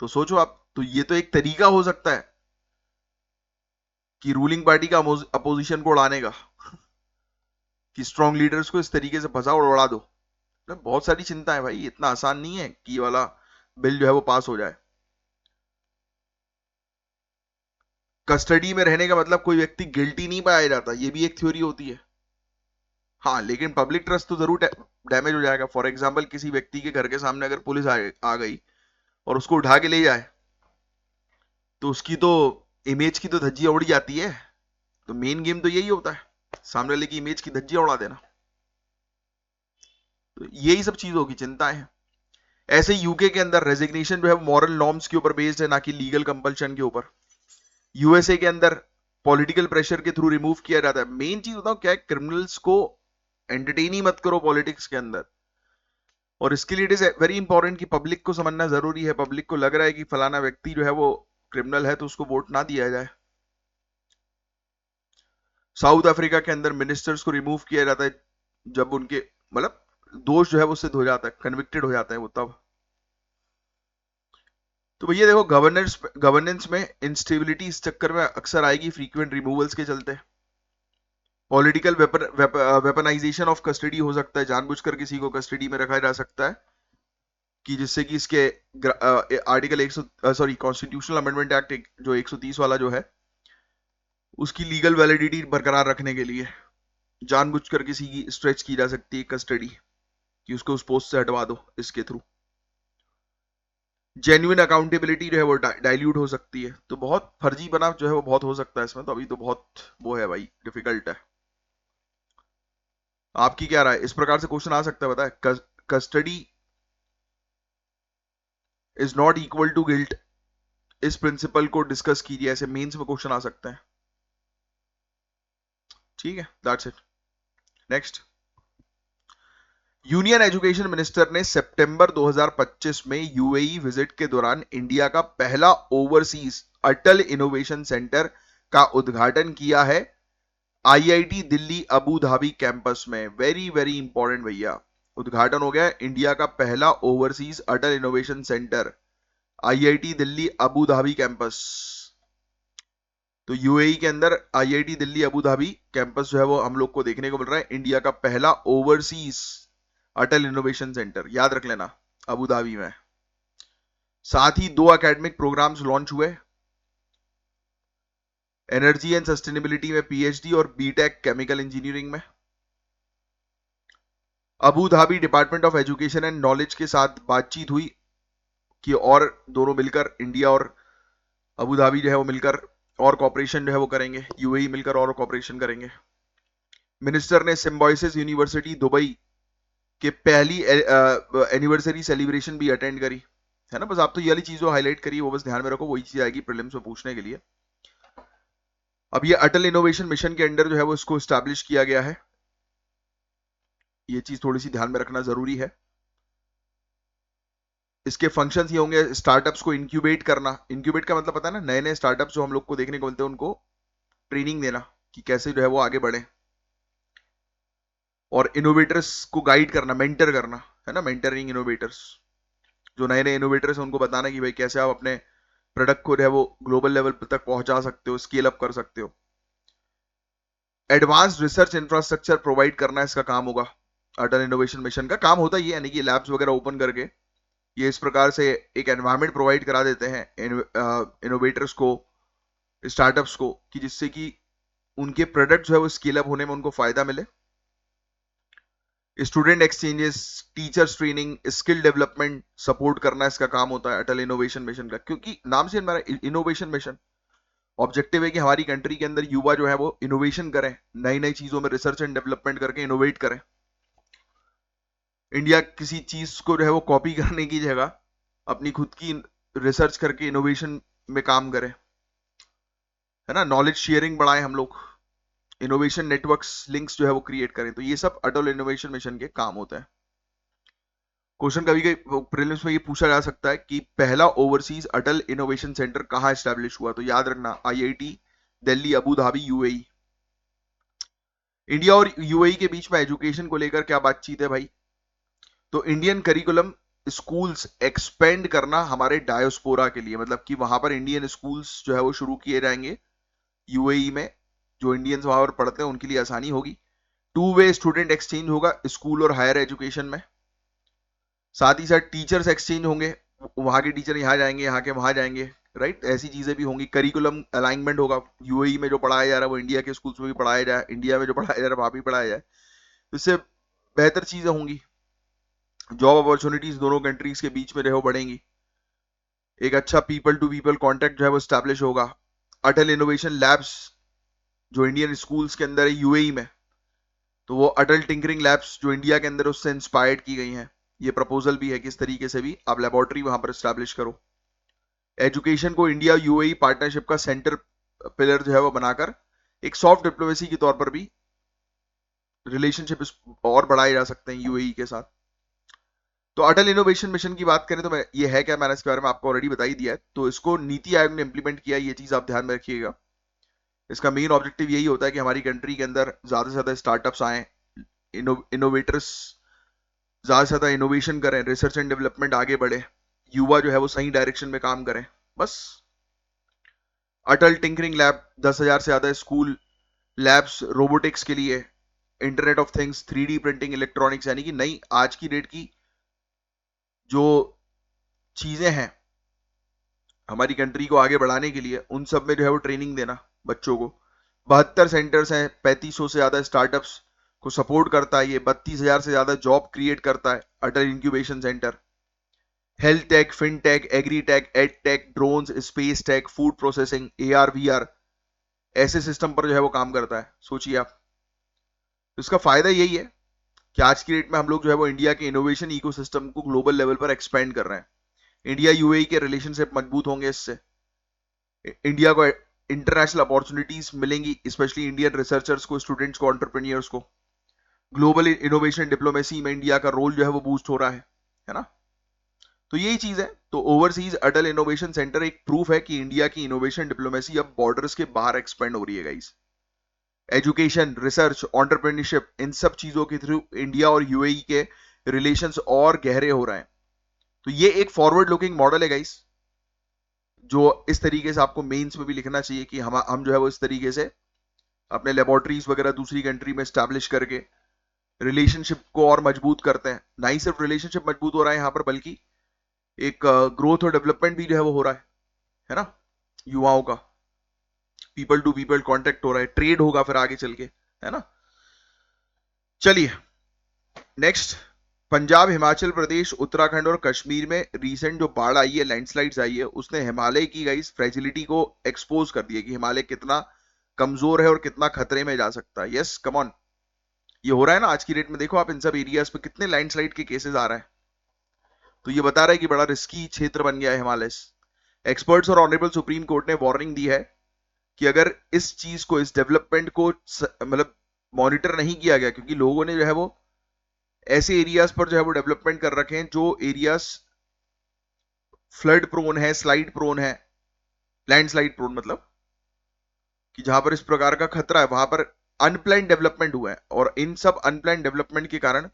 A: तो सोचो आप, तो ये तो एक तरीका हो सकता है कि रूलिंग पार्टी का अपोजिशन को उड़ाने का कि स्ट्रॉन्ग लीडर्स को इस तरीके से फंसा और उड़ा दो। तो बहुत सारी चिंता है भाई, इतना आसान नहीं है कि ये वाला बिल जो है वो पास हो जाए। कस्टडी में रहने का मतलब कोई व्यक्ति गिल्टी नहीं पाया जाता, ये भी एक थ्योरी होती है। हाँ, लेकिन पब्लिक ट्रस्ट तो जरूर डैमेज हो जाएगा। फॉर एग्जाम्पल, किसी व्यक्ति के घर के सामने अगर पुलिस आ गई और उसको उठा के ले जाए तो उसकी तो इमेज की तो धज्जियां उड़ जाती है। तो मेन गेम तो यही होता है, सामने वाले की इमेज की धज्जियां उड़ा देना। तो यही सब चीजों की चिंता है। ऐसे यूके के अंदर रेजिग्नेशन जो है मॉरल नॉर्म्स के ऊपर बेस्ड है, ना कि लीगल कंपल्शन के ऊपर। यूएसए के अंदर पॉलिटिकल प्रेशर के थ्रू रिमूव किया जाता है। मेन चीज बताऊं क्या है, क्रिमिनल्स को एंटरटेन ही मत करो पॉलिटिक्स के अंदर। और इसके लिए इट इज वेरी इंपॉर्टेंट कि पब्लिक को समझना जरूरी है। पब्लिक को लग रहा है कि फलाना व्यक्ति जो है वो क्रिमिनल है तो उसको वोट ना दिया जाए। साउथ अफ्रीका के अंदर मिनिस्टर्स को रिमूव किया जाता है जब उनके मतलब दोष जो है वो सिद्ध हो जाता है, कन्विक्टेड हो जाता है वो तब। तो भैया देखो, गवर्नेंस में इंस्टेबिलिटी इस चक्कर में अक्सर आएगी फ्रीक्वेंट रिमूवल्स के चलते। पॉलिटिकल वेपनाइजेशन ऑफ कस्टडी हो सकता है, जानबूझकर किसी को कस्टडी में रखा जा सकता है कि जिससे कि इसके article 100 sorry constitutional amendment act जो 130 वाला जो है उसकी लीगल वैलिडिटी बरकरार रखने के लिए जानबूझकर किसी की स्ट्रेच की जा सकती है कस्टडी, कि उसको उस पोस्ट से हटवा दो इसके थ्रू। जेन्युइन अकाउंटेबिलिटी जो है वो डाइल्यूट हो सकती है, तो बहुत फर्जी बना जो है वो बहुत हो सकता है इसमें। तो अभी तो बहुत वो है भाई, डिफिकल्ट है। आपकी क्या राय? इस प्रकार से क्वेश्चन आ सकता है, बताए custody is not equal to guilt, इस प्रिंसिपल को डिस्कस कीजिए, ऐसे मेंस में क्वेश्चन आ सकते हैं। ठीक है, that's it. Next, union education minister ने सितंबर 2025 में यूएई विजिट के दौरान इंडिया का पहला ओवरसीज अटल इनोवेशन सेंटर का उद्घाटन किया है IIT Delhi Abu Dhabi campus में। वेरी वेरी इंपॉर्टेंट भैया, उद्घाटन हो गया इंडिया का पहला overseas Atal innovation centre IIT Delhi Abu Dhabi campus. तो यूएई के अंदर IIT Delhi Abu Dhabi campus जो है वो हम लोग को देखने को मिल रहा है, इंडिया का पहला ओवरसीज अटल इनोवेशन सेंटर, याद रख लेना, अबू धाबी में। साथ ही 2 एकेडमिक प्रोग्राम्स लॉन्च हुए, एनर्जी एंड सस्टेनेबिलिटी में पीएचडी और बीटेक केमिकल इंजीनियरिंग में। Abu Dhabi department of education and knowledge के साथ बातचीत हुई कि और दोनों मिलकर, इंडिया और अबू धाबी जो है वो मिलकर और कॉपरेशन जो है वो करेंगे, यूएई मिलकर और कॉपरेशन करेंगे। मिनिस्टर ने सिम्बायोसिस यूनिवर्सिटी दुबई के पहली एनिवर्सरी सेलिब्रेशन भी अटेंड करी, है ना। बस आप तो ये वाली चीज जो हाईलाइट करी वो बस ध्यान में रखो, वही चीज आएगी प्रीलिम्स में पूछने के लिए। अब ये अटल इनोवेशन मिशन के अंडर जो है वो इसको स्टैब्लिश किया गया है, ये चीज थोड़ी सी ध्यान में रखना जरूरी है। इसके फंक्शंस ये होंगे, स्टार्टअप्स को इंक्यूबेट करना। इंक्यूबेट का मतलब पता है ना, नए नए स्टार्टअप्स जो हम लोग को देखने को मिलते हैं उनको ट्रेनिंग देना कि कैसे जो है वो आगे बढ़े, और इनोवेटर्स को गाइड करना, मेंटर करना, है ना, मेंटरिंग इनोवेटर्स। जो नए नए इनोवेटर्स हैं उनको बताना कि भाई कैसे आप अपने प्रोडक्ट को जो है वो ग्लोबल लेवल तक पहुंचा सकते हो, स्केल अप कर सकते हो। एडवांस रिसर्च इंफ्रास्ट्रक्चर प्रोवाइड करना इसका काम होगा, अटल इनोवेशन मिशन का काम होता ही है, यानी कि लैब्स वगैरह ओपन करके ये इस प्रकार से एक एनवायरमेंट प्रोवाइड करा देते हैं इनोवेटर्स को, स्टार्टअप्स को, कि जिससे कि उनके प्रोडक्ट जो है वो स्केल अप होने में उनको फायदा मिले। Student exchanges, teachers training, skill development support करना इसका काम होता है अटल इनोवेशन मिशन का, क्योंकि नाम से हमारा इनोवेशन मिशन ऑब्जेक्टिव है कि हमारी कंट्री के अंदर युवा जो है वो इनोवेशन करें, नई नई चीजों में रिसर्च एंड डेवलपमेंट करके इनोवेट करें। इंडिया किसी चीज को जो है वो कॉपी करने की जगह अपनी खुद की रिसर्च करके इनोवेशन में काम करे, है ना, नॉलेज शेयरिंग बढ़ाएं हम लोग, इनोवेशन नेटवर्क्स लिंक्स जो है वो क्रिएट करें। तो ये सब अटल इनोवेशन मिशन के काम होते हैं। क्वेश्चन कभी कभी प्रीलिम्स में ये पूछा जा सकता है कि पहला ओवरसीज अटल इनोवेशन सेंटर कहां एस्टैब्लिश हुआ, तो याद रखना IIT Delhi Abu Dhabi UAE. India और यूएई के बीच में एजुकेशन को लेकर क्या बातचीत है भाई? तो इंडियन करिकुलम स्कूल्स एक्सपेंड करना हमारे डायोस्पोरा के लिए, मतलब कि वहां पर इंडियन स्कूल्स जो है वो शुरू किए जाएंगे यूएई में, जो इंडियंस वहां पर पढ़ते हैं उनके लिए आसानी होगी। 2 वे स्टूडेंट एक्सचेंज होगा स्कूल और हायर एजुकेशन में। साथ ही साथ टीचर्स एक्सचेंज होंगे, वहां के टीचर यहाँ जाएंगे, यहाँ के वहां जाएंगे, राइट, ऐसी चीजें भी होंगी। करिकुलम अलाइनमेंट होगा, यूएई में जो पढ़ाया जा रहा है वो इंडिया के स्कूल्स में भी पढ़ाया जाए, इंडिया में जो पढ़ाया जा रहा है वहां भी पढ़ाया जाए, इससे बेहतर चीजें होंगी। जॉब अपॉर्चुनिटीज दोनों कंट्रीज के बीच में रहो बढ़ेंगी, एक अच्छा पीपल टू पीपल कॉन्टेक्ट जो है वो स्टैब्लिश होगा। अटल इनोवेशन लैब्स जो इंडियन स्कूल्स के अंदर है यूएई में, तो वो अटल टिंकरिंग लैब्स जो इंडिया के अंदर उससे इंस्पायर्ड की गई हैं। ये प्रपोजल भी है कि इस तरीके से भी आप लेबोरेटरी वहां पर स्टैब्लिश करो। एजुकेशन को इंडिया यूएई पार्टनरशिप का सेंटर पिलर जो है वो बनाकर एक सॉफ्ट डिप्लोमेसी के तौर पर भी रिलेशनशिप और बढ़ाए जा सकते हैं यूएई के साथ। तो अटल इनोवेशन मिशन की बात करें तो ये है क्या, मैंने इसके बारे में आपको ऑलरेडी बता ही दिया है। तो इसको नीति आयोग ने इंप्लीमेंट किया, ये चीज आप ध्यान में रखिएगा। इसका मेन ऑब्जेक्टिव यही होता है कि हमारी कंट्री के अंदर ज्यादा से ज्यादा स्टार्टअप्स आए, इनोवेटर्स ज्यादा से ज्यादा इनोवेशन करें, रिसर्च एंड डेवलपमेंट आगे बढ़े, युवा जो है वो सही डायरेक्शन में काम करें, बस। अटल टिंकरिंग लैब, 10,000 से ज्यादा स्कूल लैब्स रोबोटिक्स के लिए, internet of things, 3D printing, electronics, यानी कि नई आज की डेट की जो चीजें हैं हमारी कंट्री को आगे बढ़ाने के लिए, उन सब में जो है वो ट्रेनिंग देना बच्चों को। 72 सेंटर्स हैं, 3500 से ज्यादा स्टार्टअप्स को सपोर्ट करता है ये, 32,000 से ज्यादा जॉब क्रिएट करता है Atal incubation centre. Health tech, fintech, agri tech, ed tech, drones, space tech, food processing, AR VR, ऐसे सिस्टम पर जो है वो काम करता है, सोचिए आप। तो इसका फायदा यही है कि आज की डेट में हम लोग जो है वो इंडिया के इनोवेशन इकोसिस्टम को ग्लोबल लेवल पर एक्सपेंड कर रहे हैं। इंडिया UAE के रिलेशनशिप मजबूत होंगे इससे, इंडिया को इंटरनेशनल अपॉर्चुनिटीज मिलेंगी, स्पेशली इंडियन रिसर्चर्स को, स्टूडेंट्स को, एंटरप्रेन्योर्स को। ग्लोबल इनोवेशन डिप्लोमेसी में इंडिया का रोल जो है वो बूस्ट हो रहा है ना। तो यही चीज है। तो ओवरसीज अटल इनोवेशन सेंटर एक प्रूफ है कि इंडिया की इनोवेशन डिप्लोमेसी अब बॉर्डर्स के बाहर एक्सपेंड हो रही है गाइस। एजुकेशन, रिसर्च, एंटरप्रेन्योरशिप, इन सब चीजों के थ्रू इंडिया और UAE के रिलेशंस और गहरे हो रहे हैं। तो ये एक फॉरवर्ड लुकिंग मॉडल है गाइस, जो इस तरीके से आपको मेंस में भी लिखना चाहिए कि हम जो है वो इस तरीके से अपने लेबोरेटरीज वगैरह दूसरी कंट्री में स्टैब्लिश करके रिलेशनशिप को और मजबूत करते हैं। ना ही सिर्फ रिलेशनशिप मजबूत हो रहा है यहाँ पर, बल्कि एक ग्रोथ और डेवलपमेंट भी जो है वो हो रहा है ना। युवाओं का पीपल टू पीपल कांटेक्ट हो रहा है, ट्रेड होगा फिर आगे चल के, है ना। चलिए नेक्स्ट, पंजाब, हिमाचल प्रदेश, उत्तराखंड और कश्मीर में रीसेंट जो बाढ़ आई है, लैंडस्लाइड्स आई है, उसने हिमालय की गाइस फ्रेजिलिटी को एक्सपोज कर दिया कि हिमालय कितना कमजोर है और कितना खतरे में जा सकता है। यस कम ऑन, ये हो रहा है ना आज की डेट में। देखो आप इन सब एरियाज पे कितने लैंडस्लाइड के केसेस आ रहे हैं, तो ये बता रहा है कि बड़ा रिस्की क्षेत्र बन गया है हिमालय। एक्सपर्ट्स और ऑनरेबल सुप्रीम कोर्ट ने वार्निंग दी है कि अगर इस चीज को, इस डेवलपमेंट को मतलब मॉनिटर नहीं किया गया, क्योंकि लोगों ने जो है वो ऐसे एरियाज पर जो है वो डेवलपमेंट कर रखे हैं जो एरियाज फ्लड प्रोन है, स्लाइड प्रोन है, लैंडस्लाइड प्रोन, मतलब कि जहां पर इस प्रकार का खतरा है वहां पर अनप्लान डेवलपमेंट हुआ है। और इन सब अनप्लान डेवलपमेंट के कारण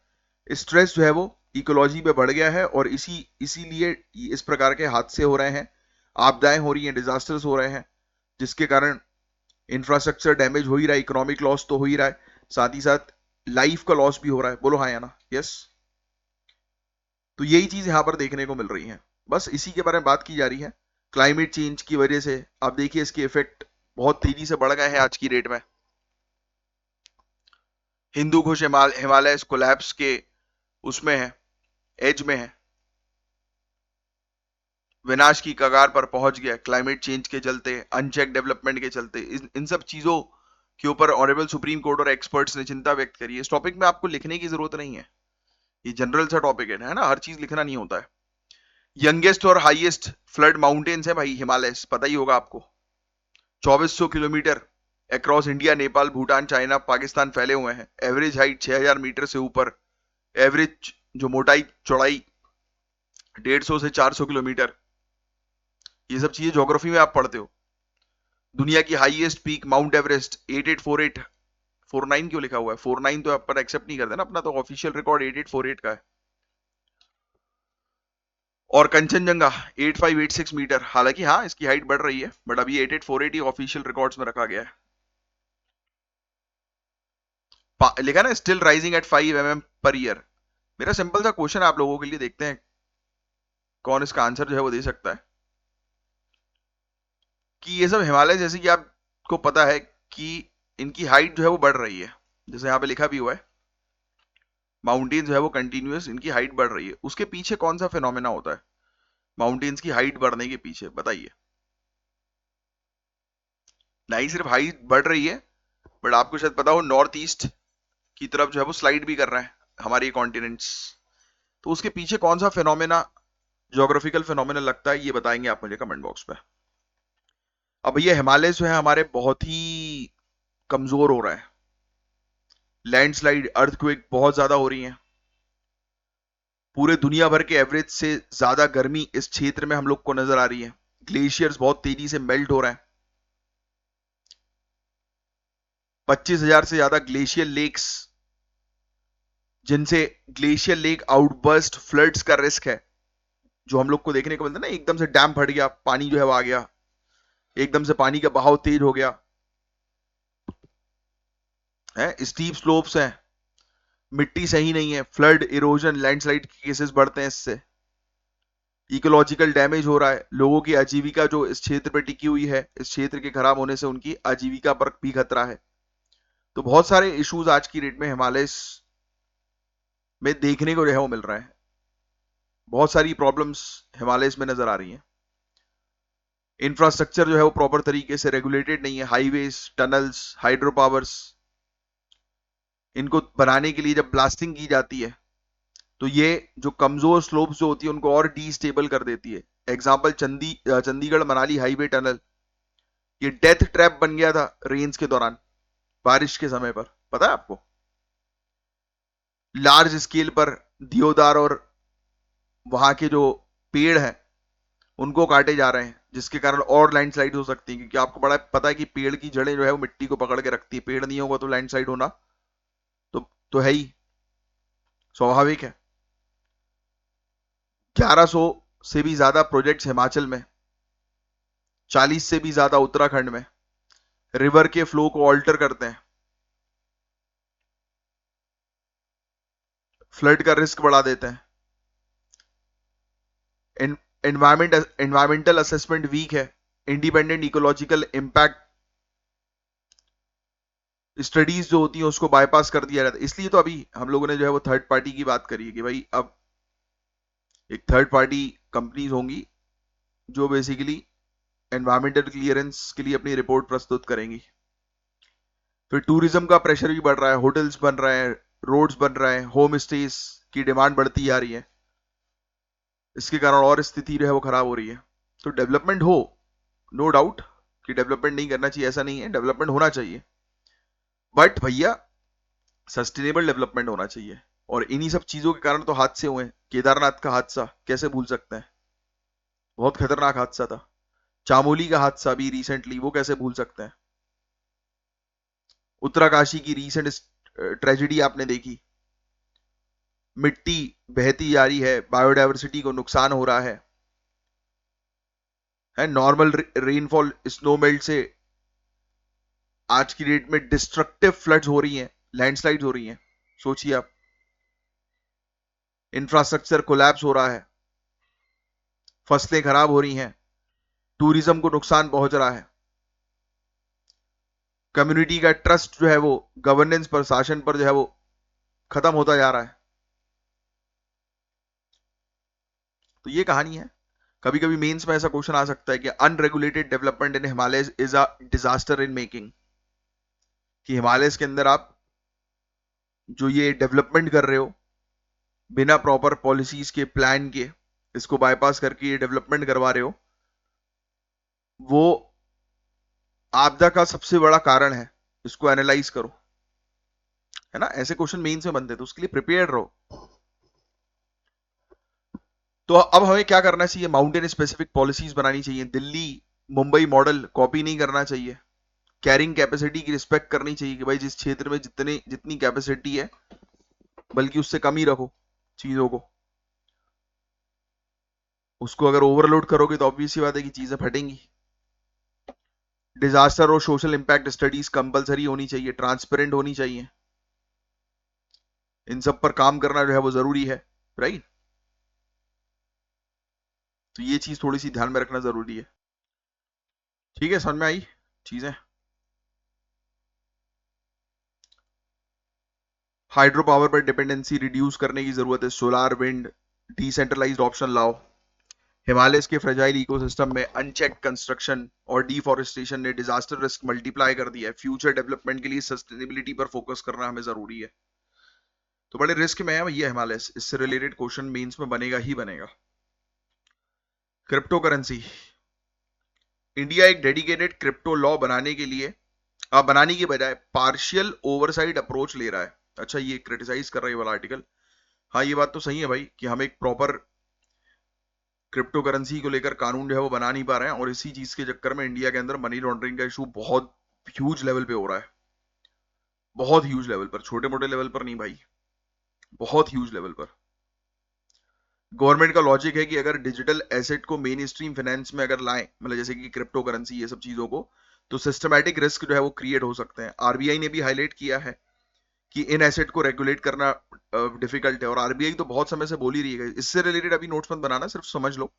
A: स्ट्रेस जो है वो इकोलॉजी पे बढ़ गया है, और इसीलिए इस प्रकार के हादसे हो रहे हैं, आपदाएं हो रही हैं, डिजास्टर्स हो रहे हैं, जिसके कारण इंफ्रास्ट्रक्चर डैमेज हो ही रहा है, इकोनॉमिक लॉस तो हो ही रहा है, साथ ही साथ लाइफ का लॉस भी हो रहा है। बोलो हाँ या ना? यस। तो यही चीज यहां पर देखने को मिल रही है, बस इसी के बारे में बात की जा रही है। क्लाइमेट चेंज की वजह से आप देखिए इसके इफेक्ट बहुत तेजी से बढ़ गए हैं आज की डेट में। हिंदू कुश हिमालय कोलैप्स के उसमें है, एज में है, विनाश की कगार पर पहुंच गया क्लाइमेट चेंज के चलते, अनचेक डेवलपमेंट के चलते। इन सब चीजों के ऊपर ऑनरेबल सुप्रीम कोर्ट और एक्सपर्ट्स ने चिंता व्यक्त करी है। इस टॉपिक में आपको लिखने की जरूरत नहीं है, ये जनरल सा टॉपिक है ना, हर चीज लिखना नहीं होता है। यंगेस्ट और हाईएस्ट फ्लड माउंटेन्स है भाई हिमालय, पता ही होगा आपको। 2400 kilometre across India, Nepal, Bhutan, China, Pakistan फैले हुए हैं। एवरेज हाइट 6000 मीटर से ऊपर, एवरेज जो मोटाई चौड़ाई 150 से 400 किलोमीटर। ये सब चीजें ज्योग्राफी में आप पढ़ते हो। दुनिया की हाईएस्ट पीक माउंट एवरेस्ट 8848, 49 क्यों लिखा हुआ है? 49 तो आप एक्सेप्ट नहीं करते ना, अपना तो ऑफिशियल रिकॉर्ड 8848 का है। और कंचनजंगा 8586 मीटर, हालांकि हाँ इसकी हाइट बढ़ रही है, बट अभी 8848 ही ऑफिशियल रिकॉर्ड्स में रखा गया है। लिखा ना still rising at 5 mm per year. मेरा सिंपल सा क्वेश्चन आप लोगों के लिए, देखते हैं कौन इसका आंसर जो है वो दे सकता है। कि ये सब हिमालय, जैसे कि आपको पता है कि इनकी हाइट जो है वो बढ़ रही है, जैसे यहाँ पे लिखा भी हुआ है, माउंटेन जो है वो कंटिन्यूअस इनकी हाइट बढ़ रही है। उसके पीछे कौन सा फिनोमेना होता है माउंटेन्स की हाइट बढ़ने के पीछे, बताइए। ना ही सिर्फ हाइट बढ़ रही है, बट आपको शायद पता हो नॉर्थ ईस्ट की तरफ जो है वो स्लाइड भी कर रहा है हमारे कॉन्टिनेंट्स। तो उसके पीछे कौन सा फिनोमेना, ज्योग्राफिकल फिनोमेना लगता है, ये बताएंगे आप मुझे कमेंट बॉक्स पे। अब भैया हिमालय जो है हमारे बहुत ही कमजोर हो रहा है, लैंडस्लाइड, अर्थक्वेक बहुत ज्यादा हो रही हैं। पूरे दुनिया भर के एवरेज से ज्यादा गर्मी इस क्षेत्र में हम लोग को नजर आ रही है। ग्लेशियर्स बहुत तेजी से मेल्ट हो रहे हैं। 25,000 से ज्यादा ग्लेशियर लेक्स, जिनसे ग्लेशियर लेक आउटबर्स्ट फ्लड्स का रिस्क है, जो हम लोग को देखने को मिलता है ना, एकदम से डैम फट गया, पानी जो है वो आ गया, एकदम से पानी का बहाव तेज हो गया है, स्टीप स्लोप्स हैं, मिट्टी सही नहीं है, फ्लड, इरोजन, लैंडस्लाइड के केसेस बढ़ते हैं इससे, इकोलॉजिकल डैमेज हो रहा है, लोगों की आजीविका जो इस क्षेत्र पे टिकी हुई है, इस क्षेत्र के खराब होने से उनकी आजीविका पर भी खतरा है। तो बहुत सारे इश्यूज आज की डेट में हिमालय में देखने को जो है वो मिल रहा है, बहुत सारी प्रॉब्लम्स हिमालय में नजर आ रही हैं। इंफ्रास्ट्रक्चर जो है वो प्रॉपर तरीके से रेगुलेटेड नहीं है, हाईवेज, टनल्स, हाइड्रो पावर्स, इनको बनाने के लिए जब ब्लास्टिंग की जाती है तो ये जो कमजोर स्लोप्स जो होती है उनको और डीस्टेबल कर देती है। Example Chandigarh Manali highway tunnel, ये डेथ ट्रैप बन गया था रेन्स के दौरान, बारिश के समय पर, पता है आपको? लार्ज स्केल पर दियोदार और वहां के जो पेड़ हैं उनको काटे जा रहे हैं, जिसके कारण और लैंडस्लाइड हो सकती है, क्योंकि आपको बड़ा पता है कि पेड़ की जड़ें जो है वो मिट्टी को पकड़ के रखती है, पेड़ नहीं होगा तो लैंडस्लाइड होना तो है ही, स्वाभाविक है। 1100 से भी ज्यादा प्रोजेक्ट्स हिमाचल में, 40 से भी ज्यादा उत्तराखंड में रिवर के फ्लो को ऑल्टर करते हैं, फ्लड का रिस्क बढ़ा देते हैं, एनवायरमेंटल असेसमेंट वीक है, इंडिपेंडेंट इकोलॉजिकल इम्पैक्ट स्टडीज जो होती हैं उसको बाईपास कर दिया जाता है। इसलिए तो अभी हम लोगों ने जो है वो थर्ड पार्टी की बात करी है कि भाई अब एक थर्ड पार्टी कंपनीज होंगी जो बेसिकली एनवायरमेंटल क्लियरेंस के लिए अपनी रिपोर्ट प्रस्तुत करेंगी। फिर टूरिज्म का प्रेशर भी बढ़ रहा है, होटल्स बन रहे हैं, रोड्स बन रहे हैं, होम स्टेज की डिमांड बढ़ती जा रही है, इसके कारण और स्थिति जो है वो खराब हो रही है। तो डेवलपमेंट हो, नो डाउट कि डेवलपमेंट नहीं करना चाहिए, ऐसा नहीं है, डेवलपमेंट होना चाहिए, बट भैया सस्टेनेबल डेवलपमेंट होना चाहिए। और इन्हीं सब चीजों के कारण तो हादसे हुए हैं। केदारनाथ का हादसा कैसे भूल सकते हैं, बहुत खतरनाक हादसा था। चामोली का हादसा भी रिसेंटली, वो कैसे भूल सकते हैं। उत्तराकाशी की रिसेंट ट्रेजेडी आपने देखी, मिट्टी बहती जा रही है, बायोडायवर्सिटी को नुकसान हो रहा है नॉर्मल रेनफॉल स्नो मेल्ट से आज की डेट में डिस्ट्रक्टिव फ्लड्स हो रही हैं, लैंडस्लाइड्स हो रही हैं। सोचिए आप, इंफ्रास्ट्रक्चर कोलैप्स हो रहा है, फसलें खराब हो रही हैं, टूरिज्म को नुकसान पहुंच रहा है, कम्युनिटी का ट्रस्ट जो है वो गवर्नेंस पर, शासन पर जो है वो खत्म होता जा रहा है। तो ये कहानी है। कभी कभी मेंस में ऐसा क्वेश्चन आ सकता है कि unregulated development in Himalaya is a disaster in making, कि हिमालय के अंदर आप जो ये डेवलपमेंट कर रहे हो बिना प्रॉपर पॉलिसीज के, प्लान के, इसको बाईपास करके ये डेवलपमेंट करवा रहे हो, वो आपदा का सबसे बड़ा कारण है। इसको एनालाइज करो, है ना, ऐसे क्वेश्चन मेंस में बनते, तो उसके लिए प्रिपेयर रहो। तो अब हमें क्या करना चाहिए, माउंटेन स्पेसिफिक पॉलिसीज बनानी चाहिए, दिल्ली मुंबई मॉडल कॉपी नहीं करना चाहिए, कैरिंग कैपेसिटी की रिस्पेक्ट करनी चाहिए कि भाई जिस क्षेत्र में जितनी कैपेसिटी है बल्कि उससे कम ही रखो चीजों को। उसको अगर ओवरलोड करोगे तो ऑब्वियस सी बात है कि चीजें फटेंगी। डिजास्टर और सोशल इंपैक्ट स्टडीज कंपलसरी होनी चाहिए, ट्रांसपेरेंट होनी चाहिए, इन सब पर काम करना जो है वो जरूरी है, राइट। तो ये चीज थोड़ी सी ध्यान में रखना जरूरी है। ठीक है, समझ में आई चीजें। हाइड्रो पावर पर डिपेंडेंसी रिड्यूस करने की जरूरत है, सोलार, विंड, डिसेंट्रलाइज्ड ऑप्शन लाओ। हिमालय के फ्रेजाइल इकोसिस्टम में अनचेक कंस्ट्रक्शन और डिफॉरेस्टेशन ने डिजास्टर रिस्क मल्टीप्लाई कर दिया है। फ्यूचर डेवलपमेंट के लिए सस्टेनेबिलिटी पर फोकस करना हमें जरूरी है। तो बड़े रिस्क में है भैया हिमालय, इससे रिलेटेड क्वेश्चन मेंस में बनेगा ही बनेगा। क्रिप्टो करेंसी, इंडिया एक डेडिकेटेड क्रिप्टो लॉ बनाने की बजाय पार्शियल ओवरसाइट अप्रोच ले रहा है। अच्छा, ये क्रिटिसाइज कर रहा है वाला आर्टिकल। हाँ, ये बात तो सही है भाई कि हम एक प्रॉपर क्रिप्टो करेंसी को लेकर कानून जो है वो बना नहीं पा रहे हैं, और इसी चीज के चक्कर में इंडिया के अंदर मनी लॉन्ड्रिंग का इशू बहुत ह्यूज लेवल पे हो रहा है, बहुत ह्यूज लेवल पर, छोटे मोटे लेवल पर नहीं भाई, बहुत ह्यूज लेवल पर। गवर्नमेंट का लॉजिक है कि अगर डिजिटल एसेट को मेन स्ट्रीम फाइनेंस में अगर लाएं, मतलब जैसे कि क्रिप्टो करेंसी ये सब चीजों को, तो सिस्टमैटिक रिस्क जो है वो क्रिएट हो सकते हैं। आरबीआई ने भी हाईलाइट किया है कि इन एसेट को रेगुलेट करना डिफिकल्ट है, और आरबीआई तो बहुत समय से बोल ही रही है। इससे रिलेटेड अभी नोट्स मत बनाना, सिर्फ समझ लो।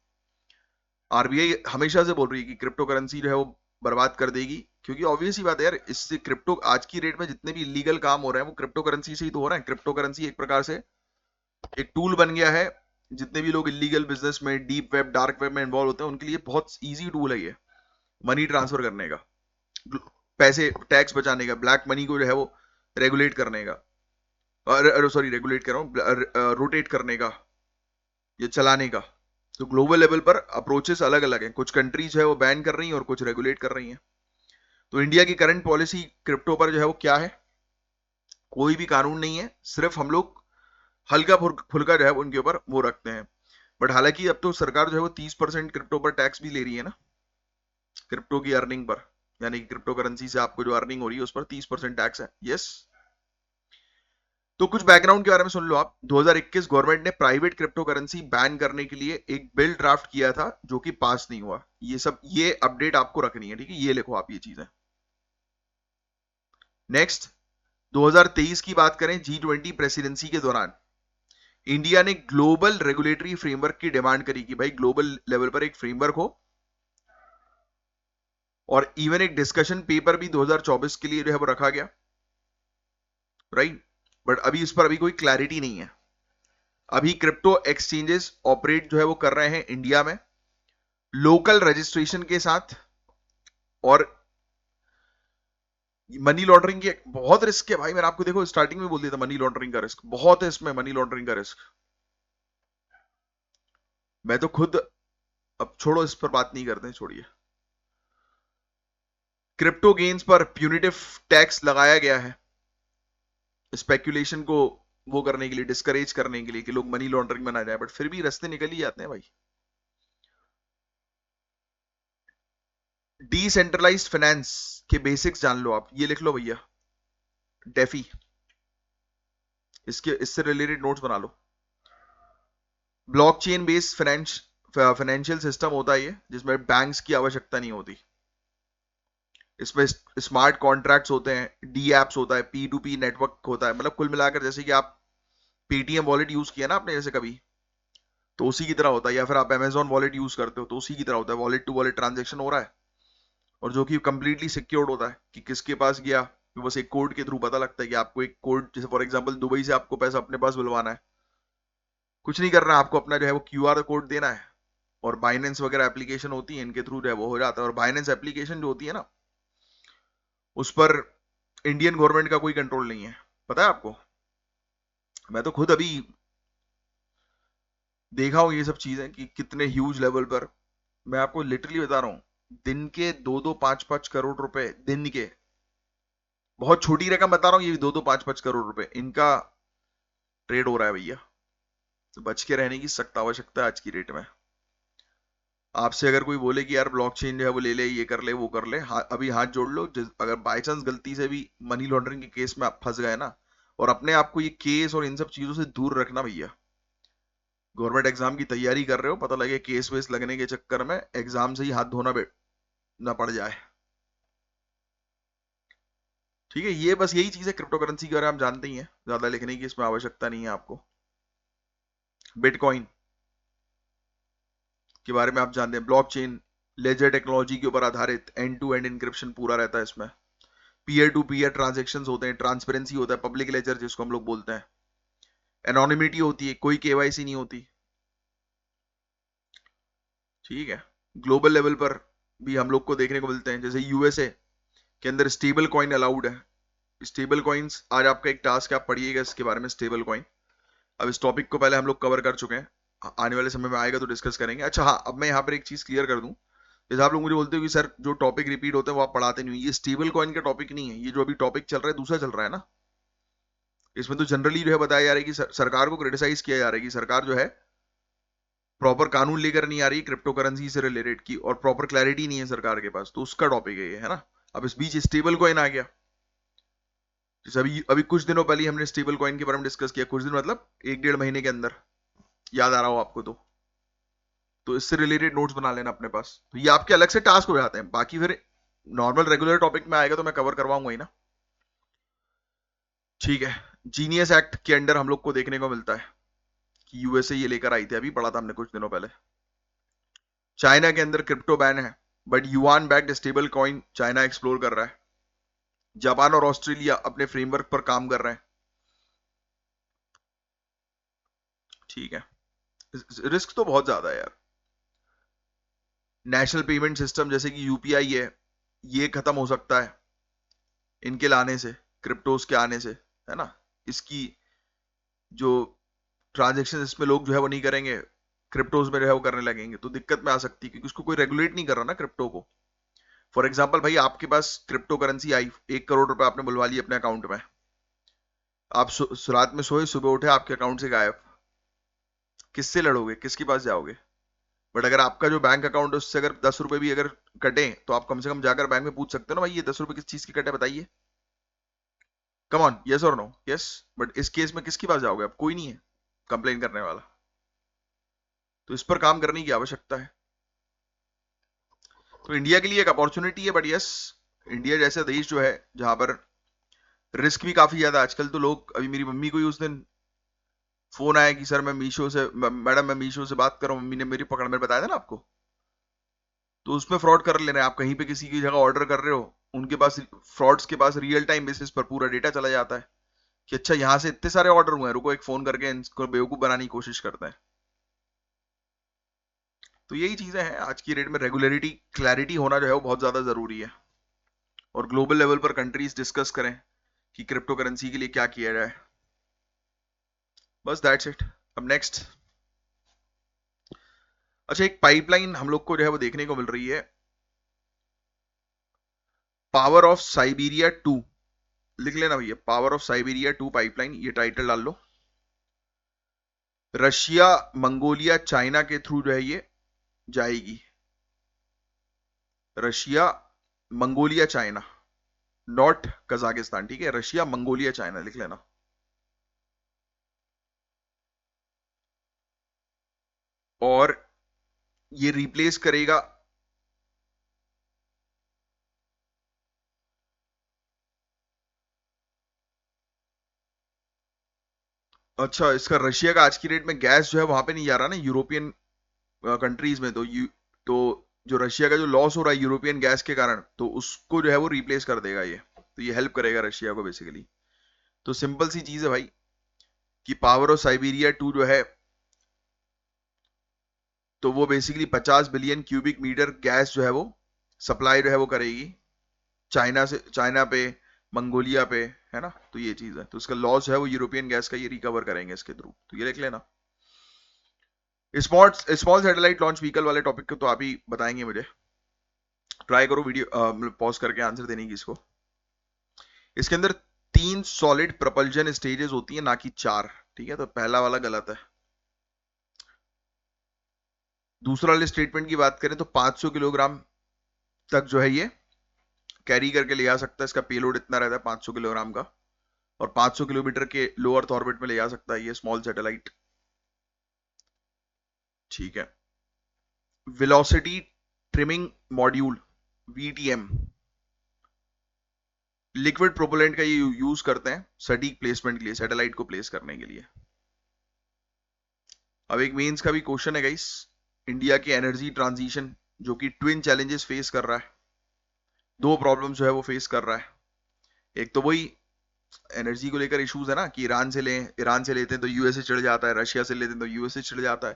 A: आरबीआई हमेशा से बोल रही है कि क्रिप्टो करेंसी जो है वो बर्बाद कर देगी, क्योंकि ऑब्वियस ही बात है यार, इससे क्रिप्टो आज की रेट में जितने भी इलीगल काम हो रहे हैं वो क्रिप्टो करेंसी से ही तो हो रहे हैं। क्रिप्टो करेंसी एक प्रकार से एक टूल बन गया है। जितने भी लोग इलीगल बिजनेस में, डीप वेब, डार्क वेब में इन्वॉल्व होते हैं, उनके लिए बहुत इजी टूल है ये, मनी ट्रांसफर करने का, पैसे टैक्स बचाने का, ब्लैक मनी को जो है वो रेगुलेट करने का, सॉरी रेगुलेट कर रहा हूँ, रोटेट करने का, ये चलाने का। तो ग्लोबल लेवल पर अप्रोचेस अलग अलग हैं, कुछ कंट्रीज है वो बैन कर रही हैं और कुछ रेगुलेट कर रही हैं। तो इंडिया की करंट पॉलिसी क्रिप्टो पर जो है वो क्या है? कोई भी कानून नहीं है, सिर्फ हम लोग हल्का फुल्का जो है उनके ऊपर वो रखते हैं। बट हालांकि अब तो सरकार जो है वो 30% क्रिप्टो पर टैक्स भी ले रही है ना, क्रिप्टो की अर्निंग पर, यानी कि क्रिप्टो करेंसी से आपको जो अर्निंग हो रही है उस पर 30% टैक्स है। यस। तो कुछ बैकग्राउंड के बारे में सुन लो आप। 2021 गवर्नमेंट ने प्राइवेट क्रिप्टो करेंसी बैन करने के लिए एक बिल ड्राफ्ट किया था, जो कि पास नहीं हुआ। ये अपडेट आपको रखनी है, ठीक है? ये लिखो आप ये चीजें। नेक्स्ट, 2023 की बात करें, G20 प्रेसिडेंसी के दौरान इंडिया ने ग्लोबल रेगुलेटरी फ्रेमवर्क की डिमांड करी कि भाई ग्लोबल लेवल पर एक फ्रेमवर्क हो, और इवन एक डिस्कशन पेपर भी 2024 के लिए जो है वो रखा गया, राइट? बट अभी इस पर अभी कोई क्लैरिटी नहीं है। अभी क्रिप्टो एक्सचेंजेस ऑपरेट जो है वो कर रहे हैं इंडिया में लोकल रजिस्ट्रेशन के साथ, और मनी लॉन्ड्रिंग की बहुत रिस्क है भाई। मैंने आपको देखो स्टार्टिंग में बोल दिया था, मनी लॉन्ड्रिंग का रिस्क बहुत है इसमें, मनी लॉन्ड्रिंग का रिस्क। मैं तो खुद, अब छोड़ो, इस पर बात नहीं करते, छोड़िए। क्रिप्टो गेन्स पर प्यूनिटिव टैक्स लगाया गया है, स्पेक्यूलेशन को वो करने के लिए, डिस्करेज करने के लिए कि लोग मनी लॉन्ड्रिंग में ना जाए, बट फिर भी रास्ते निकल ही जाते हैं भाई। डिसेंट्रलाइज्ड फाइनेंस के बेसिक्स जान लो आप, ये लिख लो भैया, डेफी, इससे रिलेटेड नोट्स बना लो। ब्लॉकचेन बेस्ड फाइनेंशियल सिस्टम होता है ये, जिसमें बैंक्स की आवश्यकता नहीं होती। इसमें स्मार्ट कॉन्ट्रैक्ट्स होते हैं, डी एप्स होता है, P2P नेटवर्क होता है। मतलब कुल मिलाकर जैसे कि आप पेटीएम वॉलेट यूज किया ना आपने जैसे कभी, तो उसी की तरह होता है, या फिर आप अमेजॉन वॉलेट यूज करते हो तो उसी की तरह होता है। वॉलेट टू वॉलेट ट्रांजेक्शन हो रहा है, और जो कि कंप्लीटली सिक्योर्ड होता है कि किसके पास गया, तो बस एक कोड के थ्रू पता लगता है कि आपको एक कोड, जैसे फॉर एग्जांपल दुबई से आपको पैसा अपने पास बुलवाना है, कुछ नहीं करना, आपको अपना जो है वो क्यूआर कोड देना है, और बाइनेंस वगैरह एप्लीकेशन होती है, इनके थ्रू जो है वो हो जाता है। और बाइनेंस एप्लीकेशन जो होती है ना, उस पर इंडियन गवर्नमेंट का कोई कंट्रोल नहीं है, पता है आपको? मैं तो खुद अभी देखा हूं ये सब चीजें कि कितने ह्यूज लेवल पर, मैं आपको लिटरली बता रहा हूं, दिन के 2-5 करोड़ रुपए दिन के, बहुत छोटी रकम बता रहा हूं, ये 2-5 करोड़ रुपए इनका ट्रेड हो रहा है भैया। तो बच के रहने की सख्त आवश्यकता है आज की डेट में। आपसे अगर कोई बोले कि यार ब्लॉकचेन जो है वो ले ले, ये कर ले, वो कर ले, अभी हाथ जोड़ लो। अगर बाय चांस गलती से भी मनी लॉन्ड्रिंग के केस में आप फंस गए ना, और अपने आप को ये केस और इन सब चीजों से दूर रखना भैया। गवर्नमेंट एग्जाम की तैयारी कर रहे हो, पता लगे केस वेस लगने के चक्कर में एग्जाम से ही हाथ धोना ना पड़ जाए, ठीक है? ये बस यही चीज है क्रिप्टो करेंसी के बारे में, आप जानते ही हैं, ज्यादा लिखने की इसमें आवश्यकता नहीं है आपको। बिटकॉइन के बारे में आप जानते हैं, ब्लॉकचेन लेजर टेक्नोलॉजी के ऊपर आधारित एंड टू एंड इंक्रिप्शन पूरा रहता है इसमें। पीयर टू पीयर ट्रांजेक्शन होते हैं, ट्रांसपेरेंसी होता है, पब्लिक लेजर जिसको हम लोग बोलते हैं, एनोनिमिटी होती है, कोई केवाईसी नहीं होती, ठीक है? ग्लोबल लेवल पर भी हम लोग को देखने को मिलते हैं, जैसे यूएसए के अंदर स्टेबल कॉइन अलाउड है। स्टेबल कॉइन्स, आज आपका एक टास्क है, आप पढ़िएगा इसके बारे में, स्टेबल कॉइन। अब इस टॉपिक को पहले हम लोग कवर कर चुके हैं, आने वाले समय में आएगा तो डिस्कस करेंगे। अच्छा हाँ, अब मैं यहाँ पर एक चीज क्लियर कर दूं, जैसे आप लोग मुझे बोलते हो कि सर जो टॉपिक रिपीट होते हैं वो आप पढ़ाते नहीं हो, ये स्टेबल कॉइन का टॉपिक नहीं है, ये जो अभी टॉपिक चल रहा है दूसरा चल रहा है ना। इसमें तो जनरली जो है बताया जा रहा है कि सरकार को क्रिटिसाइज किया जा रहा है कि सरकार जो है प्रॉपर कानून लेकर नहीं आ रही क्रिप्टो करेंसी से रिलेटेड की, और प्रॉपर क्लैरिटी नहीं है सरकार के पास, तो उसका टॉपिक है ये, है ना। अब इस बीच स्टेबल कॉइन आ गया, जैसे अभी अभी कुछ दिनों पहले हमने स्टेबल कॉइन के बारे में डिस्कस किया, कुछ दिन मतलब 1-1.5 महीने के अंदर, याद आ रहा हो आपको तो इससे रिलेटेड नोट्स बना लेना अपने पास। तो ये आपके अलग से टास्क हो जाते हैं, बाकी फिर नॉर्मल रेगुलर टॉपिक में आएगा तो मैं कवर करवाऊंगा ही ना। ठीक है, जीनियस एक्ट के अंडर हम लोग को देखने को मिलता है कि यूएसए ये लेकर आई थी, अभी पढ़ा था हमने कुछ दिनों पहले। चाइना के अंदर क्रिप्टो बैन है, but yuan backed stable coin China explore कर रहा है। जापान और ऑस्ट्रेलिया अपने फ्रेमवर्क पर काम कर रहे हैं। ठीक है, रिस्क तो बहुत ज्यादा है यार। नेशनल पेमेंट सिस्टम जैसे कि यूपीआई है, ये खत्म हो सकता है इनके लाने से, क्रिप्टोस के आने से, है ना। इसकी जो ट्रांजेक्शन इसमें लोग जो है वो नहीं करेंगे, क्रिप्टोज में जो है वो करने लगेंगे, तो दिक्कत में आ सकती है, क्योंकि उसको कोई रेगुलेट नहीं कर रहा ना क्रिप्टो को। फॉर एग्जाम्पल भाई, आपके पास क्रिप्टो करेंसी आई, 1 करोड़ रुपए आपने बुलवा लिए अपने अकाउंट में, आप रात में सोए, सुबह उठे, आपके अकाउंट से गायब। किससे लड़ोगे, किसके पास जाओगे? बट अगर आपका जो बैंक अकाउंट है उससे अगर 10 रुपए भी अगर कटे, तो आप कम से कम जाकर बैंक में पूछ सकते हो ना, भाई ये 10 रुपए किस चीज के कटे बताइए। कम ऑन, यस और नो? यस। बट इस केस में किसके पास जाओगे? अब कोई नहीं है कंप्लेन करने वाला। तो इस पर काम करने की आवश्यकता है। तो इंडिया के लिए एक अपॉर्चुनिटी है, बट यस, इंडिया जैसा देश जो है जहां पर रिस्क भी काफी ज्यादा आजकल, तो लोग, अभी मेरी मम्मी को ही उस दिन फोन आया कि सर मैं मीशो से, मैडम मैं मीशो से बात कर रहा हूँ, मम्मी ने मेरी पकड़ में बताया था ना आपको, तो उसमें फ्रॉड कर लेना है। आप कहीं पे किसी की जगह ऑर्डर कर रहे हो, उनके पास, फ्रॉड्स के पास रियल टाइम बेसिस पर पूरा डेटा चला जाता है कि अच्छा यहां से इतने सारे ऑर्डर हुए हैं, रुको एक फोन करके इनको बेवकूफ बनाने की कोशिश करते हैं। तो यही चीजें हैं आज की डेट में, रेगुलरिटी, क्लैरिटी होना जो है वो बहुत ज्यादा जरूरी है, और ग्लोबल लेवल पर कंट्रीज डिस्कस करें कि क्रिप्टो करेंसी के लिए क्या किया जाए। बस दैट्स इट। अब नेक्स्ट, अच्छा, एक पाइपलाइन हम लोग को जो है वो देखने को मिल रही है, पावर ऑफ साइबेरिया 2, लिख लेना भैया, पावर ऑफ साइबेरिया 2 पाइपलाइन, ये टाइटल डाल लो। रशिया, मंगोलिया, चाइना के थ्रू जो है ये जाएगी। Russia, Mongolia, China, not Kazakhstan, ठीक है, रशिया, मंगोलिया, चाइना लिख लेना। और ये रिप्लेस करेगा, अच्छा, इसका रशिया का आज की डेट में गैस जो है वहां पे नहीं जा रहा ना यूरोपियन कंट्रीज में, तो जो रशिया का जो लॉस हो रहा है यूरोपियन गैस के कारण, तो उसको जो है वो रिप्लेस कर देगा ये, तो ये हेल्प करेगा रशिया को बेसिकली। तो सिंपल सी चीज है भाई कि पावर ऑफ साइबेरिया 2 जो है, तो वो basically 50 billion cubic metre gas जो है वो सप्लाई जो है वो करेगी चाइना से, चाइना पे, मंगोलिया पे, है ना। तो ये चीज है, तो उसका लॉस है वो यूरोपियन गैस का ये रिकवर करेंगे इसके थ्रू, तो ये लिख लेना। Small small satellite launch vehicle वाले टॉपिक को तो आप ही बताएंगे मुझे, ट्राई करो वीडियो पॉज करके आंसर देने की इसको। इसके अंदर 3 सॉलिड प्रपल्जन स्टेजेस होती है, ना कि 4, ठीक है, तो पहला वाला गलत है। दूसरा वाले स्टेटमेंट की बात करें तो 500 किलोग्राम तक जो है ये कैरी करके ले जा सकता है, इसका पेलोड इतना रहता है 500 किलोग्राम का, और 500 किलोमीटर के लो अर्थ ऑर्बिट में ले जा सकता है ये स्मॉल सैटेलाइट। ठीक है, velocity trimming module, VTM, liquid propellant का ये यूज करते हैं सटीक प्लेसमेंट के लिए, सैटेलाइट को प्लेस करने के लिए। अब एक मेंस का भी क्वेश्चन है गाइस, इंडिया की एनर्जी ट्रांजिशन जो कि ट्विन चैलेंजेस फेस कर रहा है, 2 प्रॉब्लम जो है वो फेस कर रहा है। एक तो वही एनर्जी को लेकर इश्यूज है ना, कि ईरान से लें, ईरान से लेते हैं तो यूएसए चिढ़ जाता है, रशिया से लेते हैं तो यूएसए चिढ़ जाता है।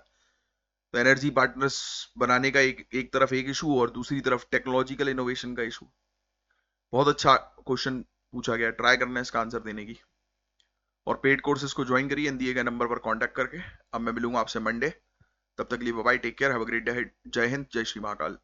A: तो एनर्जी पार्टनर्स बनाने का एक तरफ एक इशू, और दूसरी तरफ टेक्नोलॉजिकल इनोवेशन का इशू। बहुत अच्छा क्वेश्चन पूछा गया, ट्राई करना है इसका आंसर देने की। और पेड कोर्सेज को ज्वाइन करिए दिए गए नंबर पर कांटेक्ट करके। अब मैं मिलूंगा आपसे मंडे, तब तक के लिए bye, take care, have a great day, Jai Hind, जय श्री महाकाल।